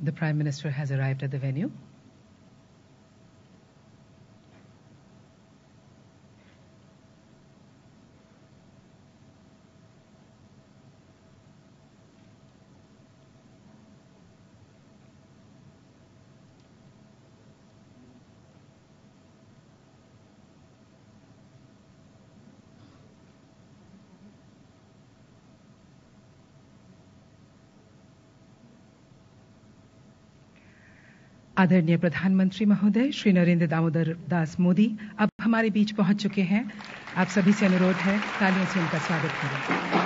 The Prime Minister has arrived at the venue. आदरणीय प्रधानमंत्री महोदय श्री नरेंद्र दामोदर दास मोदी अब हमारे बीच पहुंच चुके हैं। आप सभी से अनुरोध है तालियों से उनका स्वागत करें।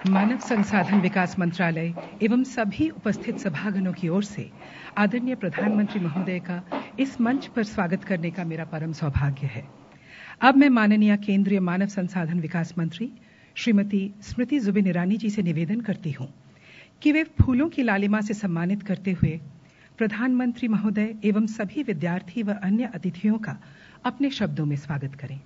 मानव संसाधन विकास मंत्रालय एवं सभी उपस्थित सभागणों की ओर से आदरणीय प्रधानमंत्री महोदय का इस मंच पर स्वागत करने का मेरा परम सौभाग्य है। अब मैं माननीय केंद्रीय मानव संसाधन विकास मंत्री श्रीमती स्मृति जुबिन ईरानी जी से निवेदन करती हूं कि वे फूलों की लालिमा से सम्मानित करते हुए प्रधानमंत्री महोदय एवं सभी विद्यार्थी व अन्य अतिथियों का अपने शब्दों में स्वागत करें।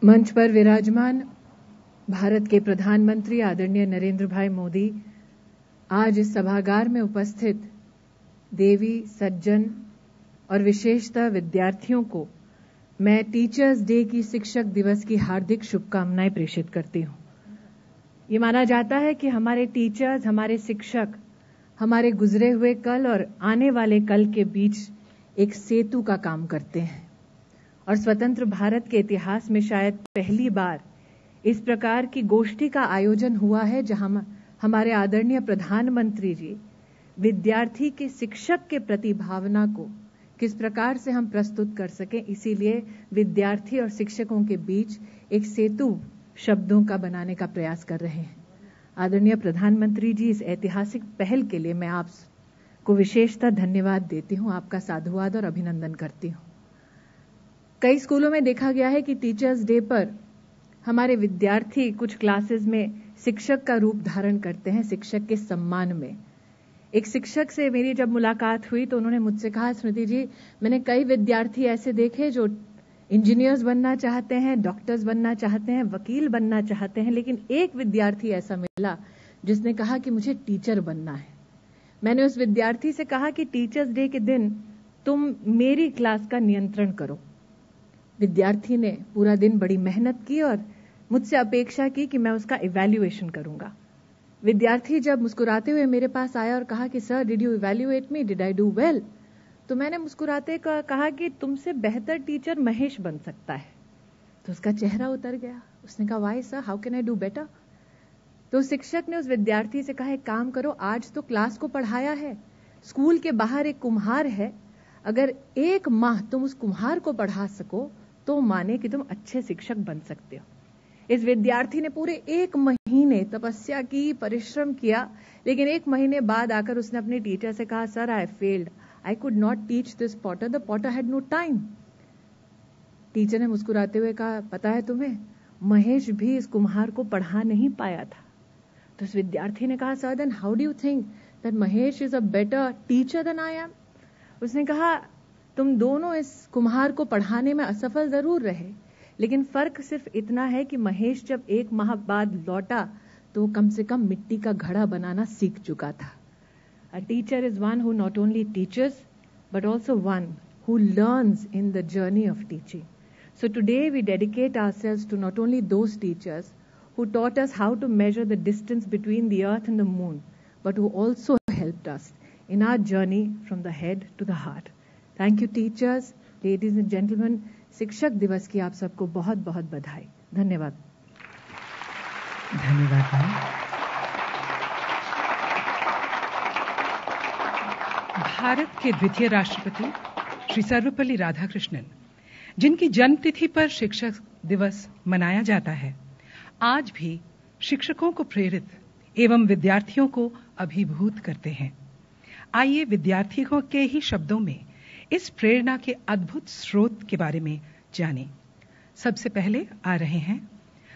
मंच पर विराजमान भारत के प्रधानमंत्री आदरणीय नरेंद्र भाई मोदी आज इस सभागार में उपस्थित देवी सज्जन और विशेषतः विद्यार्थियों को मैं टीचर्स डे की शिक्षक दिवस की हार्दिक शुभकामनाएं प्रेषित करती हूं। ये माना जाता है कि हमारे टीचर्स, हमारे शिक्षक हमारे गुजरे हुए कल और आने वाले कल के बीच एक सेतु का काम करते हैं और स्वतंत्र भारत के इतिहास में शायद पहली बार इस प्रकार की गोष्ठी का आयोजन हुआ है जहां हमारे आदरणीय प्रधानमंत्री जी विद्यार्थी के शिक्षक के प्रति भावना को किस प्रकार से हम प्रस्तुत कर सकें, इसीलिए विद्यार्थी और शिक्षकों के बीच एक सेतु शब्दों का बनाने का प्रयास कर रहे हैं। आदरणीय प्रधानमंत्री जी, इस ऐतिहासिक पहल के लिए मैं आपको विशेषतः धन्यवाद देती हूं, आपका साधुवाद और अभिनंदन करती हूं। कई स्कूलों में देखा गया है कि टीचर्स डे पर हमारे विद्यार्थी कुछ क्लासेस में शिक्षक का रूप धारण करते हैं, शिक्षक के सम्मान में। एक शिक्षक से मेरी जब मुलाकात हुई तो उन्होंने मुझसे कहा, स्मृति जी, मैंने कई विद्यार्थी ऐसे देखे जो इंजीनियर्स बनना चाहते हैं, डॉक्टर्स बनना चाहते हैं, वकील बनना चाहते हैं, लेकिन एक विद्यार्थी ऐसा मिला जिसने कहा कि मुझे टीचर बनना है। मैंने उस विद्यार्थी से कहा कि टीचर्स डे के दिन तुम मेरी क्लास का नियंत्रण करो। विद्यार्थी ने पूरा दिन बड़ी मेहनत की और मुझसे अपेक्षा की कि मैं उसका इवैल्यूएशन करूंगा। विद्यार्थी जब मुस्कुराते हुए मेरे पास आया और कहा कि sir, did you evaluate me, did I do well, तो मैंने मुस्कुराते कहा कि तुमसे बेहतर टीचर महेश बन सकता है। तो उसका चेहरा उतर गया। उसने कहा, why sir, how can I do better. तो शिक्षक ने उस विद्यार्थी से कहा, एक काम करो, आज तो क्लास को पढ़ाया है, स्कूल के बाहर एक कुम्हार है, अगर एक माह तुम उस कुम्हार को पढ़ा सको तो माने कि तुम अच्छे शिक्षक बन सकते हो। इस विद्यार्थी ने पूरे एक महीने तपस्या की, परिश्रम किया, लेकिन एक महीने बाद आकर उसने अपने टीचर से कहा, sir, I failed, I could not teach this potter, the potter had no time. Teacher ने मुस्कुराते हुए कहा, पता है तुम्हें, महेश भी इस कुम्हार को पढ़ा नहीं पाया था। तो इस विद्यार्थी ने कहा, sir, then how do you think that Mahesh is a better teacher then I am. उसने कहा, तुम दोनों इस कुम्हार को पढ़ाने में असफल जरूर रहे, लेकिन फर्क सिर्फ इतना है कि महेश जब एक माह बाद लौटा तो वो कम से कम मिट्टी का घड़ा बनाना सीख चुका था। A teacher is one who not only teachers but also one who learns in the journey of teaching. So today we dedicate ourselves to not only those teachers who taught us how to measure the distance between the earth and the moon, but who also helped us in our journey from the head to the heart. Thank you teachers, ladies and gentlemen. शिक्षक दिवस की आप सबको बहुत बहुत बधाई। धन्यवाद। धन्यवाद। भारत के द्वितीय राष्ट्रपति श्री सर्वपल्ली राधाकृष्णन, जिनकी जन्मतिथि पर शिक्षक दिवस मनाया जाता है, आज भी शिक्षकों को प्रेरित एवं विद्यार्थियों को अभिभूत करते हैं। आइए विद्यार्थियों के ही शब्दों में इस प्रेरणा के अद्भुत स्रोत के बारे में जानें। सबसे पहले आ रहे हैं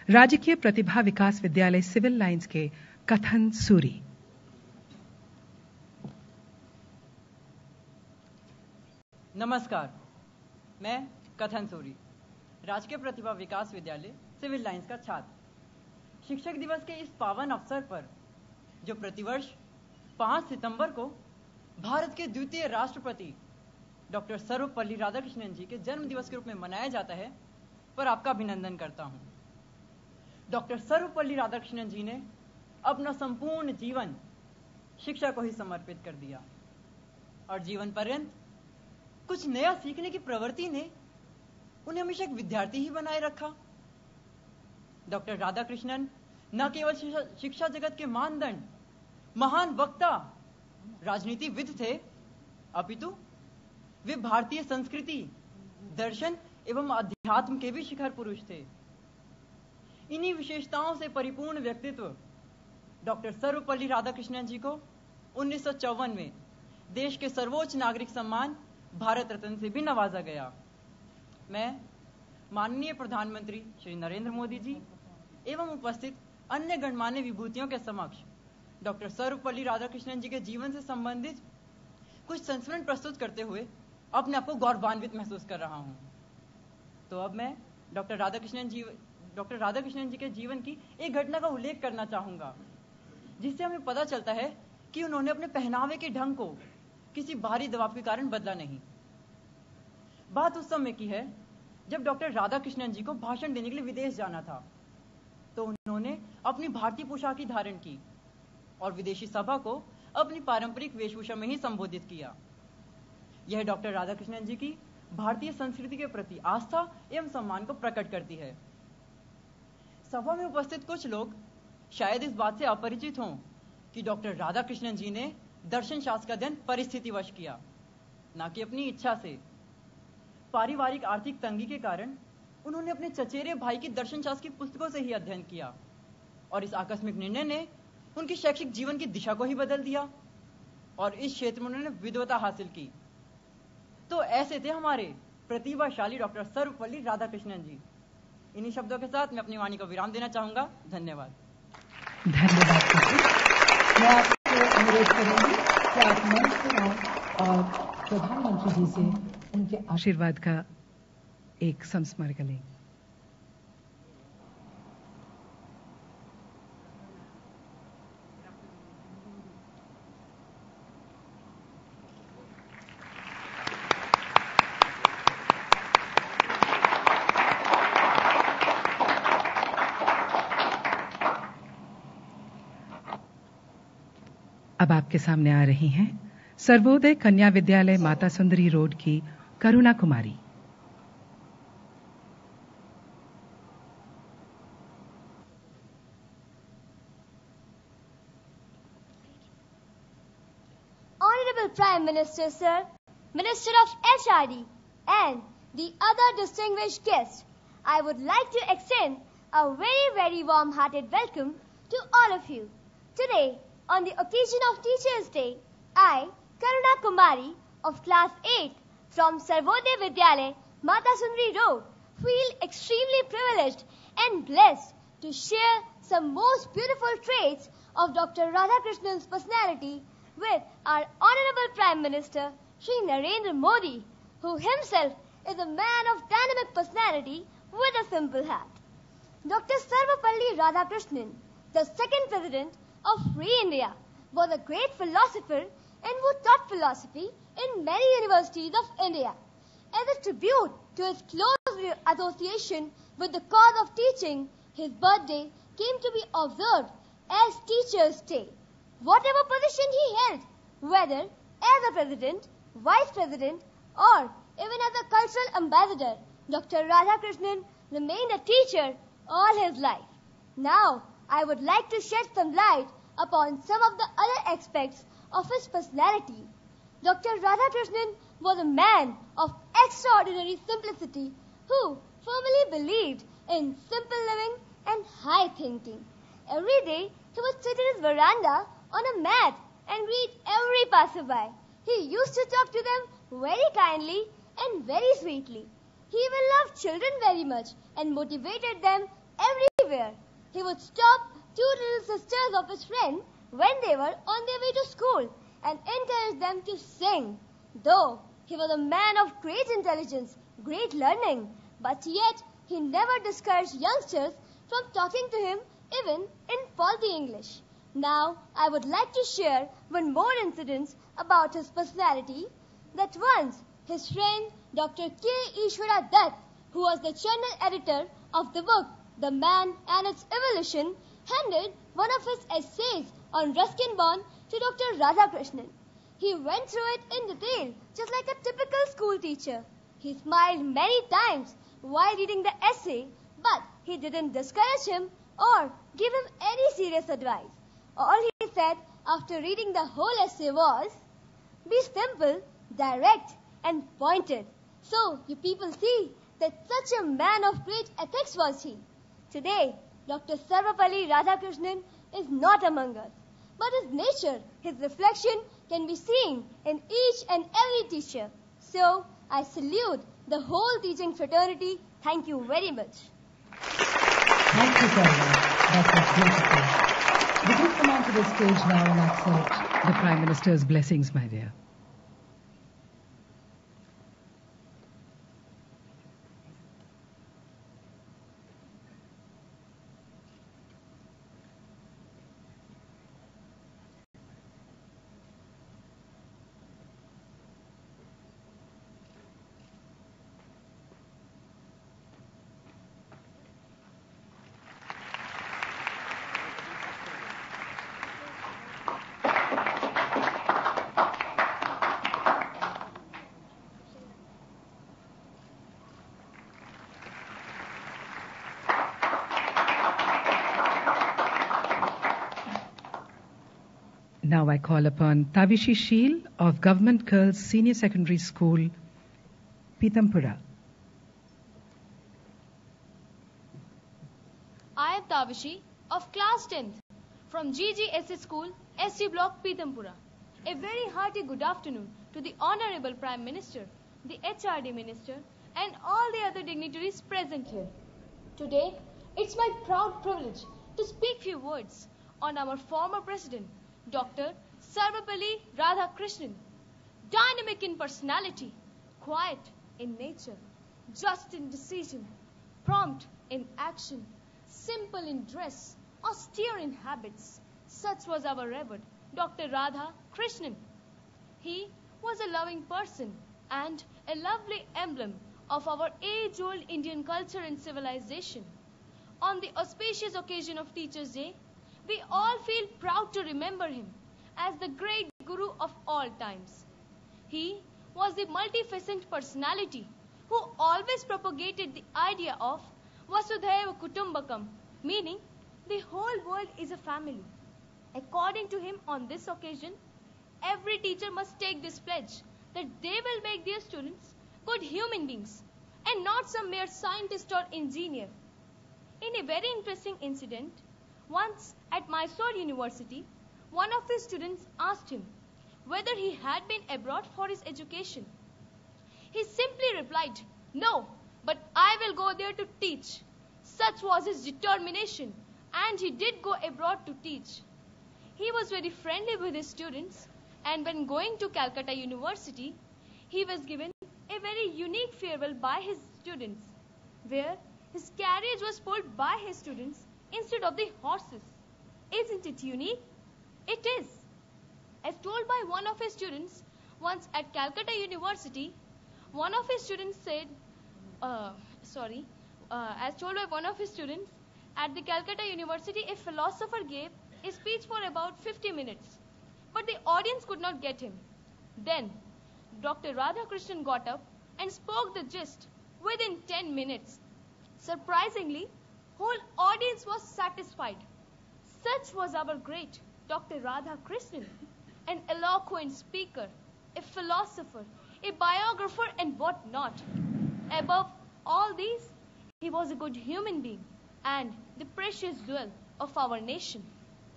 राजकीय प्रतिभा विकास विद्यालय सिविल लाइंस के कथन सूरी। नमस्कार, मैं कथन सूरी, राजकीय प्रतिभा विकास विद्यालय सिविल लाइंस का छात्र। शिक्षक दिवस के इस पावन अवसर पर, जो प्रतिवर्ष 5 सितंबर को भारत के द्वितीय राष्ट्रपति डॉक्टर सर्वपल्ली राधाकृष्णन जी के जन्म दिवस के रूप में मनाया जाता है, पर आपका अभिनंदन करता हूं। डॉक्टर सर्वपल्ली राधाकृष्णन जी ने अपना संपूर्ण जीवन शिक्षा को ही समर्पित कर दिया और जीवन पर्यंत कुछ नया सीखने की प्रवृत्ति ने उन्हें हमेशा एक विद्यार्थी ही बनाए रखा। डॉक्टर राधाकृष्णन न केवल शिक्षा जगत के मानदंड, महान वक्ता, राजनीतिविद थे, अपितु वे भारतीय संस्कृति, दर्शन एवं अध्यात्म के भी शिखर पुरुष थे। इन्हीं विशेषताओं से परिपूर्ण व्यक्तित्व डॉक्टर सर्वपल्ली राधाकृष्णन जी को 1954 में देश के सर्वोच्च नागरिक सम्मान भारत रत्न से भी नवाजा गया। मैं माननीय प्रधानमंत्री श्री नरेंद्र मोदी जी एवं उपस्थित अन्य गणमान्य विभूतियों के समक्ष डॉक्टर सर्वपल्ली राधाकृष्णन जी के जीवन से संबंधित कुछ संस्मरण प्रस्तुत करते हुए अपने आप को गौरवान्वित महसूस कर रहा हूं। तो अब मैं डॉक्टर राधाकृष्णन जी के जीवन की एक घटना का उल्लेख करना चाहूंगा, जिससे हमें पता चलता है कि उन्होंने अपने पहनावे के ढंग को किसी बाहरी दबाव के कारण बदला नहीं। बात उस समय की है जब डॉक्टर राधाकृष्णन जी को भाषण देने के लिए विदेश जाना था, तो उन्होंने अपनी भारतीय पोशाक धारण की और विदेशी सभा को अपनी पारंपरिक वेशभूषा में ही संबोधित किया। यह डॉक्टर राधाकृष्णन जी की भारतीय संस्कृति के प्रति आस्था एवं सम्मान को प्रकट करती है। सभा में उपस्थित कुछ लोग शायद इस बात से अपरिचित हों कि डॉक्टर राधाकृष्णन जी ने दर्शन शास्त्र का अध्ययन परिस्थितिवश किया, न कि अपनी इच्छा से। पारिवारिक आर्थिक तंगी के कारण उन्होंने अपने चचेरे भाई की दर्शन शास्त्र की पुस्तकों से ही अध्ययन किया और इस आकस्मिक निर्णय ने उनके शैक्षिक जीवन की दिशा को ही बदल दिया और इस क्षेत्र में उन्होंने विद्वता हासिल की। तो ऐसे थे हमारे प्रतिभाशाली डॉक्टर सर्वपल्ली राधाकृष्णन जी। इन्हीं शब्दों के साथ मैं अपनी वाणी को विराम देना चाहूंगा। धन्यवाद। धन्यवाद। मैं आपसे अनुरोध करूंगी कि आप मंच पर आएं और प्रधानमंत्री जी से उनके आशीर्वाद का एक संस्मरण लें। अब आपके सामने आ रही हैं सर्वोदय कन्या विद्यालय माता सुंदरी रोड की करुणा कुमारी। Honorable Prime Minister, Sir, Minister of HRD, and the other distinguished guests, I would like to extend a very warm-hearted welcome to all of you. Today, on the occasion of Teachers' Day, I, Karuna Kumari of Class 8 from Sarvodaya Vidyalaya, Mata Sundari Road, feel extremely privileged and blessed to share some most beautiful traits of Dr. Radhakrishnan's personality with our Honorable Prime Minister, Shri Narendra Modi, who himself is a man of dynamic personality with a simple hat. Dr. Sarvapalli Radhakrishnan, the second President of Free India, was a great philosopher and who taught philosophy in many universities of India. As a tribute to his close association with the cause of teaching, his birthday came to be observed as Teachers' Day. Whatever position he held, whether as a president, vice president, or even as a cultural ambassador, Dr. Radhakrishnan remained a teacher all his life. Now, I would like to shed some light upon some of the other aspects of his personality. Dr. Radhakrishnan was a man of extraordinary simplicity who firmly believed in simple living and high thinking. Every day, he would sit in his veranda on a mat and greet every passerby. He used to talk to them very kindly and very sweetly. He even loved children very much and motivated them everywhere. He would stop two little sisters of his friend when they were on their way to school and encourage them to sing. Though he was a man of great intelligence, great learning, but yet he never discouraged youngsters from talking to him even in faulty English. Now, I would like to share one more incident about his personality, that once his friend Dr. K. Ishwara Dutt, who was the channel editor of the book The Man and Its Evolution, handed one of his essays on Ruskin Bond to Dr. Radhakrishnan. He went through it in detail, just like a typical school teacher. He smiled many times while reading the essay, but he didn't discourage him or give him any serious advice. All he said after reading the whole essay was, "Be simple, direct, and pointed." So you people see that such a man of great ethics was he. Today, Dr. Sarvapalli Radhakrishnan is not among us, but his nature, his reflection can be seen in each and every teacher. So I salute the whole teaching fraternity. Thank you very much. Thank you, Karna. That was beautiful. Would you come onto the stage now and accept the Prime Minister's blessings, my dear? Now I call upon Tavishi Sheel of Government Girls Senior Secondary School, Pitampura. I am Tavishi of class 10th from GGSS School, SC Block, Pitampura. A very hearty good afternoon to the Honorable Prime Minister, the HRD Minister, and all the other dignitaries present here. Today, it's my proud privilege to speak few words on our former President, Dr. Sarvapalli Radhakrishnan. Dynamic in personality, quiet in nature, just in decision, prompt in action, simple in dress, austere in habits. Such was our revered Dr. Radhakrishnan. He was a loving person and a lovely emblem of our age-old Indian culture and civilization. On the auspicious occasion of Teachers' Day, we all feel proud to remember him as the great guru of all times. He was the multifaceted personality who always propagated the idea of Vasudhaiva Kutumbakam, meaning the whole world is a family. According to him, on this occasion, every teacher must take this pledge that they will make their students good human beings and not some mere scientist or engineer. In a very interesting incident, once at Mysore University, one of his students asked him whether he had been abroad for his education. He simply replied, "No, but I will go there to teach." Such was his determination, and he did go abroad to teach. He was very friendly with his students, and when going to Calcutta University, he was given a very unique farewell by his students, where his carriage was pulled by his students instead of the horses. Isn't it unique? It is. As told by one of his students, once at Calcutta University, one of his students said, as told by one of his students, at the Calcutta University, a philosopher gave a speech for about 50 minutes, but the audience could not get him. Then, Dr. Radhakrishnan got up and spoke the gist within 10 minutes. Surprisingly, whole audience was satisfied. Such was our great Dr. Radhakrishnan, an eloquent speaker, a philosopher, a biographer, and what not. Above all these, he was a good human being and the precious jewel of our nation.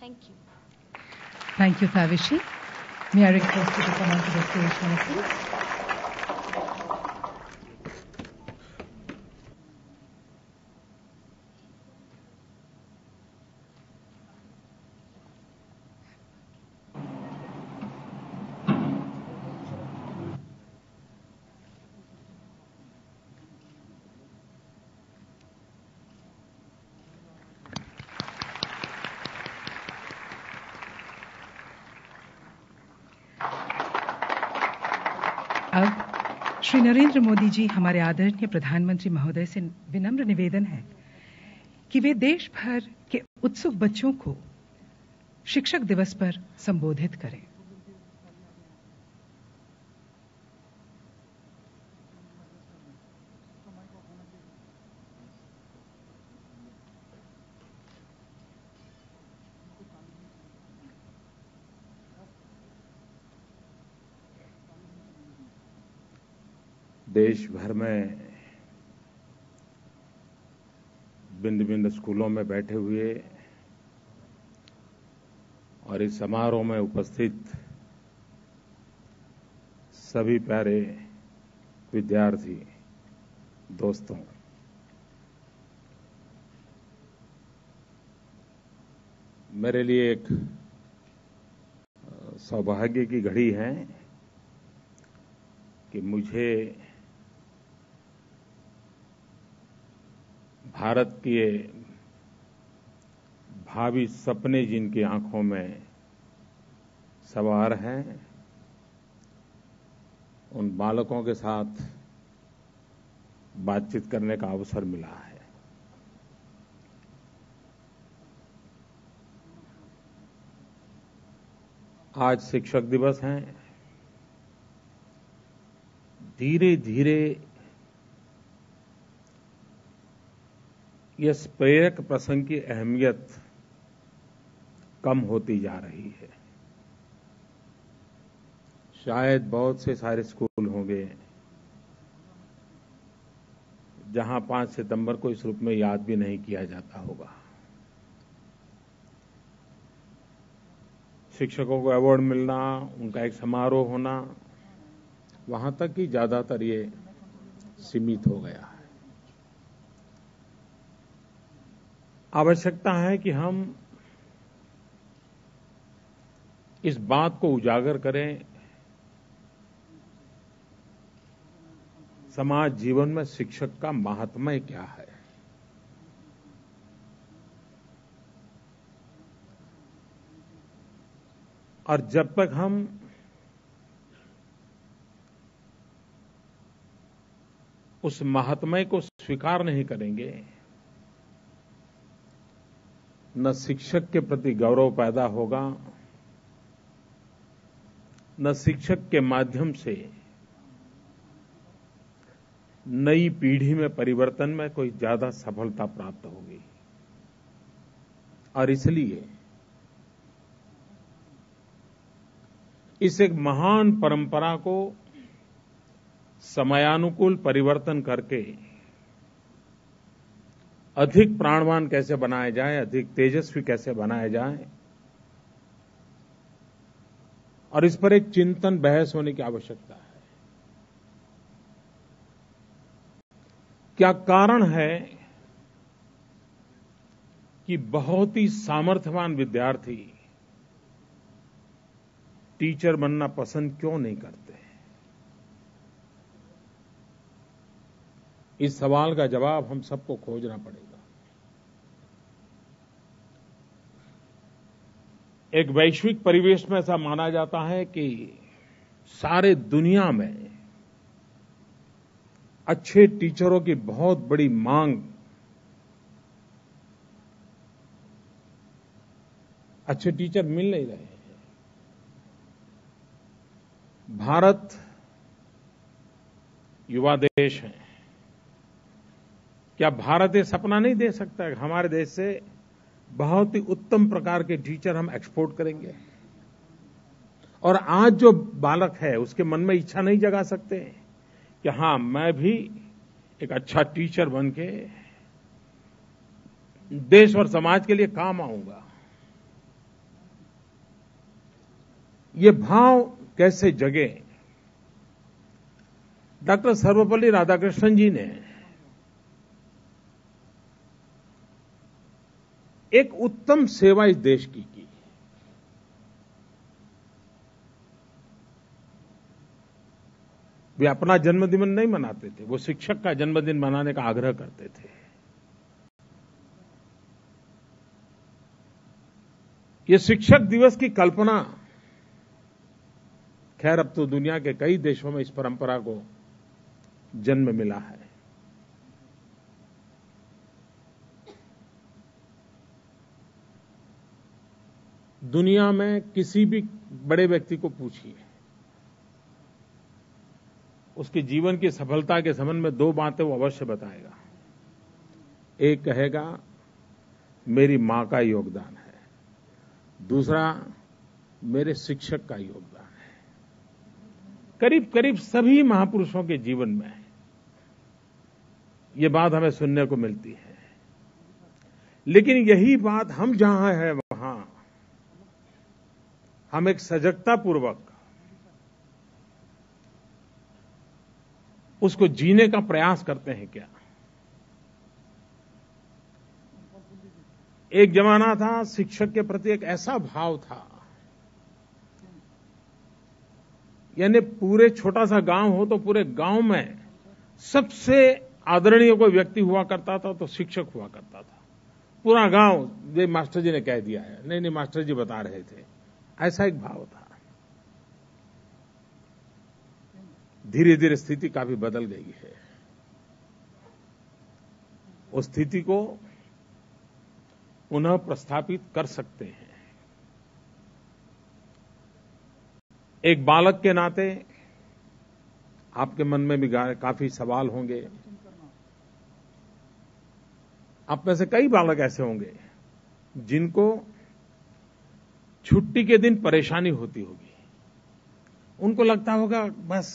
Thank you. Thank you, Tavishi. May I request you to come onto the stage now, please? अब श्री नरेंद्र मोदी जी हमारे आदरणीय प्रधानमंत्री महोदय से विनम्र निवेदन है कि वे देश भर के उत्सुक बच्चों को शिक्षक दिवस पर संबोधित करें। देश भर में भिन्न भिन्न स्कूलों में बैठे हुए और इस समारोह में उपस्थित सभी प्यारे विद्यार्थी दोस्तों, मेरे लिए एक सौभाग्य की घड़ी है कि मुझे भारत के भावी सपने जिनकी आंखों में सवार हैं, उन बालकों के साथ बातचीत करने का अवसर मिला है। आज शिक्षक दिवस है। धीरे धीरे इस प्रेरक प्रसंग की अहमियत कम होती जा रही है। शायद बहुत से सारे स्कूल होंगे जहां 5 सितंबर को इस रूप में याद भी नहीं किया जाता होगा। शिक्षकों को अवार्ड मिलना, उनका एक समारोह होना, वहां तक ही ज्यादातर ये सीमित हो गया है। आवश्यकता है कि हम इस बात को उजागर करें, समाज जीवन में शिक्षक का महात्म्य क्या है। और जब तक हम उस महात्म्य को स्वीकार नहीं करेंगे, न शिक्षक के प्रति गौरव पैदा होगा, न शिक्षक के माध्यम से नई पीढ़ी में परिवर्तन में कोई ज्यादा सफलता प्राप्त होगी। और इसलिए इस एक महान परंपरा को समयानुकूल परिवर्तन करके अधिक प्राणवान कैसे बनाया जाए, अधिक तेजस्वी कैसे बनाया जाए, और इस पर एक चिंतन बहस होने की आवश्यकता है। क्या कारण है कि बहुत ही सामर्थ्यवान विद्यार्थी टीचर बनना पसंद क्यों नहीं करते? इस सवाल का जवाब हम सबको खोजना पड़ेगा। एक वैश्विक परिवेश में ऐसा माना जाता है कि सारे दुनिया में अच्छे टीचरों की बहुत बड़ी मांग, अच्छे टीचर मिल नहीं रहे हैं। भारत युवा देश है। क्या भारत ये सपना नहीं दे सकता है? हमारे देश से बहुत ही उत्तम प्रकार के टीचर हम एक्सपोर्ट करेंगे। और आज जो बालक है उसके मन में इच्छा नहीं जगा सकते कि हां, मैं भी एक अच्छा टीचर बनके देश और समाज के लिए काम आऊंगा। ये भाव कैसे जगे? डॉक्टर सर्वपल्ली राधाकृष्णन जी ने एक उत्तम सेवा इस देश की वे अपना जन्मदिन नहीं मनाते थे, वो शिक्षक का जन्मदिन मनाने का आग्रह करते थे। ये शिक्षक दिवस की कल्पना, खैर अब तो दुनिया के कई देशों में इस परंपरा को जन्म मिला है। दुनिया में किसी भी बड़े व्यक्ति को पूछिए, उसके जीवन की सफलता के संबंध में दो बातें वो अवश्य बताएगा। एक कहेगा मेरी मां का योगदान है, दूसरा मेरे शिक्षक का योगदान है। करीब करीब सभी महापुरुषों के जीवन में ये बात हमें सुनने को मिलती है। लेकिन यही बात हम जहां है वहां हम एक सजगता पूर्वक उसको जीने का प्रयास करते हैं क्या? एक जमाना था, शिक्षक के प्रति एक ऐसा भाव था, यानी पूरे छोटा सा गांव हो तो पूरे गांव में सबसे आदरणीय कोई व्यक्ति हुआ करता था तो शिक्षक हुआ करता था। पूरा गांव, ये मास्टर जी ने कह दिया है, नहीं मास्टर जी बता रहे थे, ऐसा एक भाव था। धीरे धीरे स्थिति काफी बदल गई है। उस स्थिति को पुनः प्रस्थापित कर सकते हैं। एक बालक के नाते आपके मन में भी काफी सवाल होंगे। आप में से कई बालक ऐसे होंगे जिनको छुट्टी के दिन परेशानी होती होगी। उनको लगता होगा बस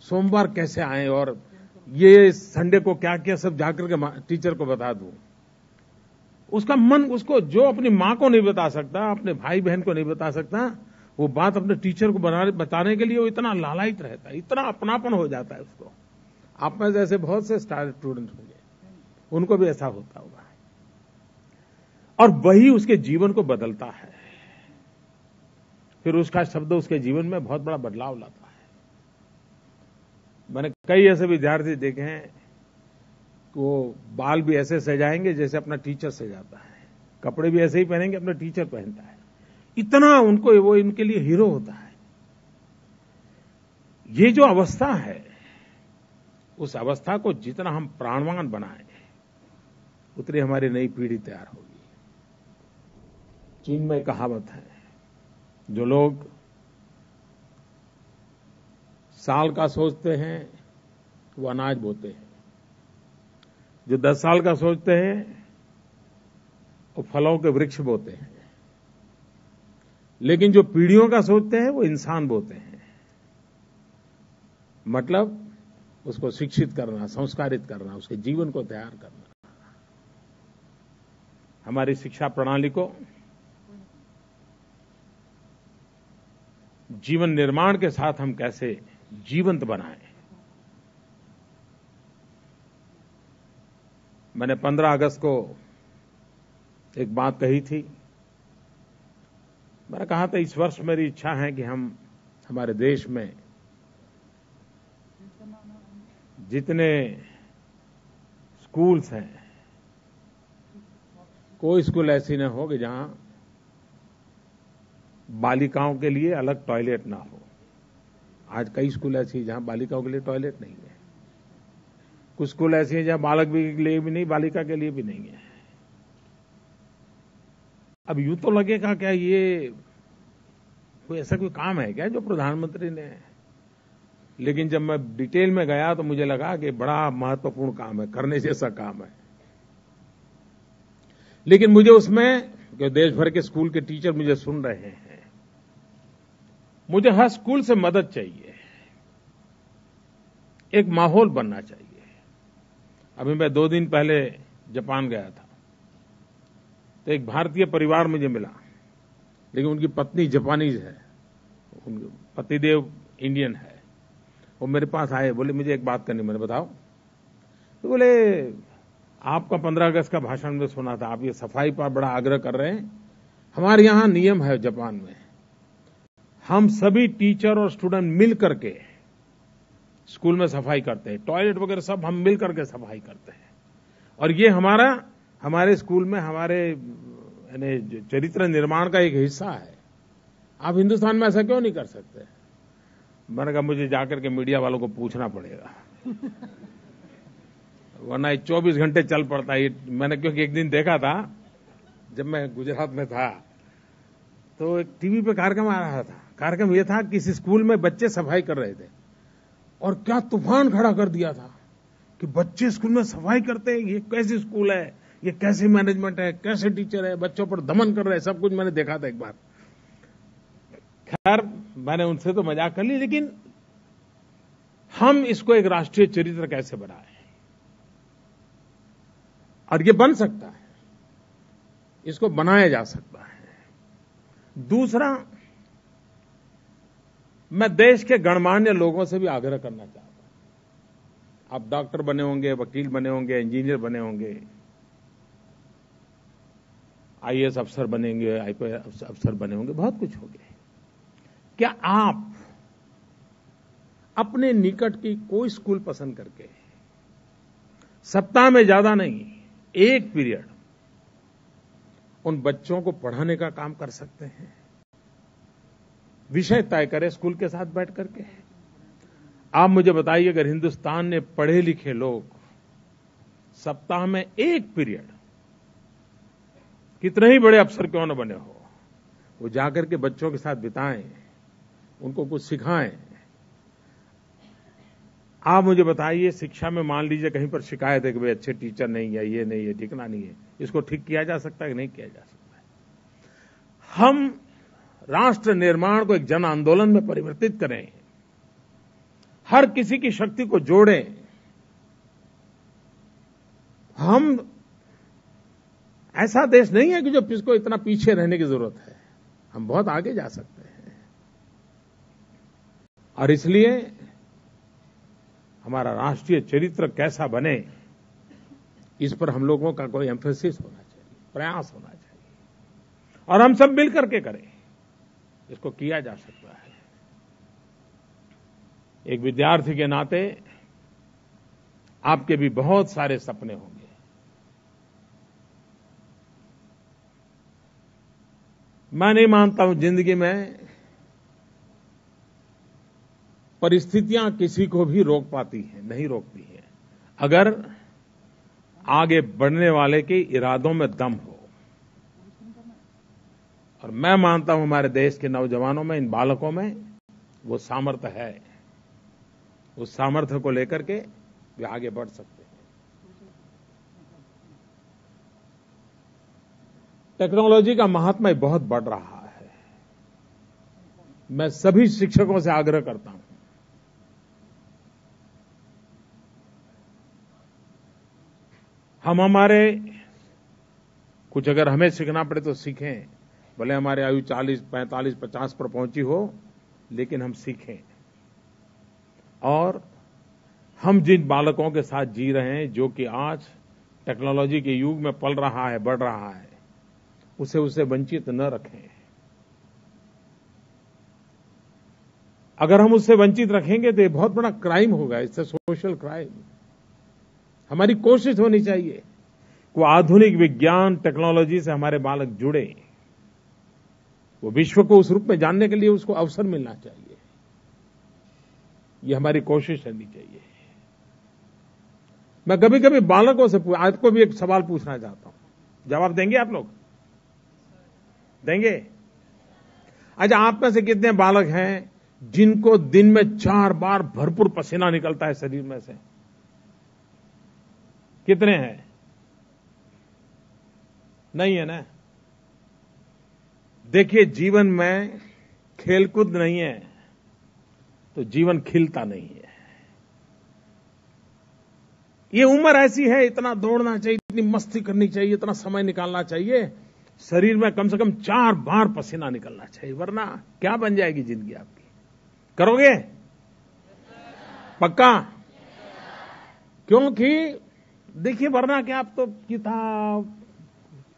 सोमवार कैसे आए और ये संडे को क्या किया सब जाकर के टीचर को बता दूं। उसका मन, उसको जो अपनी मां को नहीं बता सकता, अपने भाई बहन को नहीं बता सकता, वो बात अपने टीचर को बताने के लिए वो इतना लालायित रहता है, इतना अपनापन हो जाता है उसको। आप में जैसे बहुत से स्टार स्टूडेंट होंगे, उनको भी ऐसा होता होगा, और वही उसके जीवन को बदलता है। फिर उसका शब्द उसके जीवन में बहुत बड़ा बदलाव लाता है। मैंने कई ऐसे विद्यार्थी देखे हैं कि वो बाल भी ऐसे सजाएंगे जैसे अपना टीचर सजाता है, कपड़े भी ऐसे ही पहनेंगे अपना टीचर पहनता है। इतना उनको वो इनके लिए हीरो होता है। ये जो अवस्था है, उस अवस्था को जितना हम प्राणवान बनाएं, उतनी हमारी नई पीढ़ी तैयार होगी। चीन में कहावत है, जो लोग साल का सोचते हैं वो अनाज बोते हैं, जो 10 साल का सोचते हैं वो फलों के वृक्ष बोते हैं, लेकिन जो पीढ़ियों का सोचते हैं वो इंसान बोते हैं। मतलब उसको शिक्षित करना, संस्कारित करना, उसके जीवन को तैयार करना। हमारी शिक्षा प्रणाली को जीवन निर्माण के साथ हम कैसे जीवंत बनाएं। मैंने 15 अगस्त को एक बात कही थी। मैंने कहा था इस वर्ष मेरी इच्छा है कि हम हमारे देश में जितने स्कूल्स हैं, कोई स्कूल ऐसी न हो कि जहां बालिकाओं के लिए अलग टॉयलेट ना हो। आज कई स्कूल ऐसी हैं जहां बालिकाओं के लिए टॉयलेट नहीं है, कुछ स्कूल ऐसी हैं जहां बालक के लिए भी नहीं, बालिका के लिए भी नहीं है। अब यूं तो लगेगा क्या ये कोई ऐसा कोई काम है क्या जो प्रधानमंत्री ने, लेकिन जब मैं डिटेल में गया तो मुझे लगा कि बड़ा महत्वपूर्ण काम है, करने जैसा काम है। लेकिन मुझे उसमें, कि देश भर के स्कूल के टीचर मुझे सुन रहे हैं, मुझे हर स्कूल से मदद चाहिए, एक माहौल बनना चाहिए। अभी मैं 2 दिन पहले जापान गया था, तो एक भारतीय परिवार मुझे मिला, लेकिन उनकी पत्नी जापानीज है। उनके पतिदेव इंडियन है, वो मेरे पास आए, बोले मुझे एक बात करनी, मैंने बताओ। तो बोले आपका 15 अगस्त का भाषण में सुना था, आप ये सफाई पर बड़ा आग्रह कर रहे हैं। हमारे यहां नियम है जापान में, हम सभी टीचर और स्टूडेंट मिल करके स्कूल में सफाई करते हैं, टॉयलेट वगैरह सब हम मिल करके सफाई करते हैं, और ये हमारे स्कूल में हमारे यानी चरित्र निर्माण का एक हिस्सा है। आप हिंदुस्तान में ऐसा क्यों नहीं कर सकते? मैंने कहा मुझे जाकर के मीडिया वालों को पूछना पड़ेगा, वरना 24 घंटे चल पड़ता है। मैंने क्योंकि एक दिन देखा था, जब मैं गुजरात में था, तो एक टीवी पे कार्यक्रम आ रहा था। कार्यक्रम ये था, किसी स्कूल में बच्चे सफाई कर रहे थे, और क्या तूफान खड़ा कर दिया था कि बच्चे स्कूल में सफाई करते हैं, ये कैसी स्कूल है, ये कैसी मैनेजमेंट है, कैसे टीचर है, बच्चों पर दमन कर रहे हैं, सब कुछ मैंने देखा था एक बार। खैर मैंने उनसे तो मजाक कर ली, लेकिन हम इसको एक राष्ट्रीय चरित्र कैसे बनाएं, और ये बन सकता है, इसको बनाया जा सकता है। दूसरा, मैं देश के गणमान्य लोगों से भी आग्रह करना चाहता हूं। आप डॉक्टर बने होंगे, वकील बने होंगे, इंजीनियर बने होंगे, आईएएस अफसर बनेंगे, आईपीएस अफसर बने होंगे, बहुत कुछ हो गया। क्या आप अपने निकट की कोई स्कूल पसंद करके सप्ताह में ज्यादा नहीं, एक पीरियड उन बच्चों को पढ़ाने का काम कर सकते हैं? विषय तय करें स्कूल के साथ बैठ करके। आप मुझे बताइए, अगर हिंदुस्तान ने पढ़े लिखे लोग सप्ताह में एक पीरियड, कितने ही बड़े अफसर क्यों न बने हो, वो जाकर के बच्चों के साथ बिताएं, उनको कुछ सिखाएं। आप मुझे बताइए, शिक्षा में मान लीजिए कहीं पर शिकायत है कि भाई अच्छे टीचर नहीं है, ये नहीं है, ठिकाना नहीं है, इसको ठीक किया जा सकता है कि नहीं किया जा सकता है? हम राष्ट्र निर्माण को एक जन आंदोलन में परिवर्तित करें, हर किसी की शक्ति को जोड़ें। हम ऐसा देश नहीं है कि जो जिसको इतना पीछे रहने की जरूरत है, हम बहुत आगे जा सकते हैं। और इसलिए हमारा राष्ट्रीय चरित्र कैसा बने, इस पर हम लोगों का कोई एम्फेसिस होना चाहिए, प्रयास होना चाहिए, और हम सब मिल करके करें, इसको किया जा सकता है। एक विद्यार्थी के नाते आपके भी बहुत सारे सपने होंगे। मैं नहीं मानता हूं जिंदगी में परिस्थितियां किसी को भी रोक पाती हैं, नहीं रोकती हैं, अगर आगे बढ़ने वाले के इरादों में दम हो। और मैं मानता हूं हमारे देश के नौजवानों में, इन बालकों में वो सामर्थ्य है। उस सामर्थ्य को लेकर के वे आगे बढ़ सकते हैं। टेक्नोलॉजी का महात्म्य बहुत बढ़ रहा है। मैं सभी शिक्षकों से आग्रह करता हूं, हम हमारे कुछ अगर हमें सीखना पड़े तो सीखें, भले हमारे आयु 40, 45, 50 पर पहुंची हो, लेकिन हम सीखें। और हम जिन बालकों के साथ जी रहे हैं, जो कि आज टेक्नोलॉजी के युग में पल रहा है, बढ़ रहा है, उसे वंचित न रखें। अगर हम उससे वंचित रखेंगे तो ये बहुत बड़ा क्राइम होगा, इससे सोशल क्राइम। हमारी कोशिश होनी चाहिए कि आधुनिक विज्ञान टेक्नोलॉजी से हमारे बालक जुड़े, वो विश्व को उस रूप में जानने के लिए उसको अवसर मिलना चाहिए। ये हमारी कोशिश रहनी चाहिए। मैं कभी कभी बालकों से आज को भी एक सवाल पूछना चाहता हूं, जवाब देंगे आप लोग? देंगे? अच्छा, आप में से कितने बालक हैं जिनको दिन में 4 बार भरपूर पसीना निकलता है शरीर में से? कितने हैं? नहीं है ना? देखिए, जीवन में खेलकूद नहीं है तो जीवन खिलता नहीं है। ये उम्र ऐसी है, इतना दौड़ना चाहिए, इतनी मस्ती करनी चाहिए, इतना समय निकालना चाहिए, शरीर में कम से कम 4 बार पसीना निकलना चाहिए, वरना क्या बन जाएगी जिंदगी आपकी। करोगे? पक्का? क्योंकि देखिए, वरना क्या, आप तो किताब,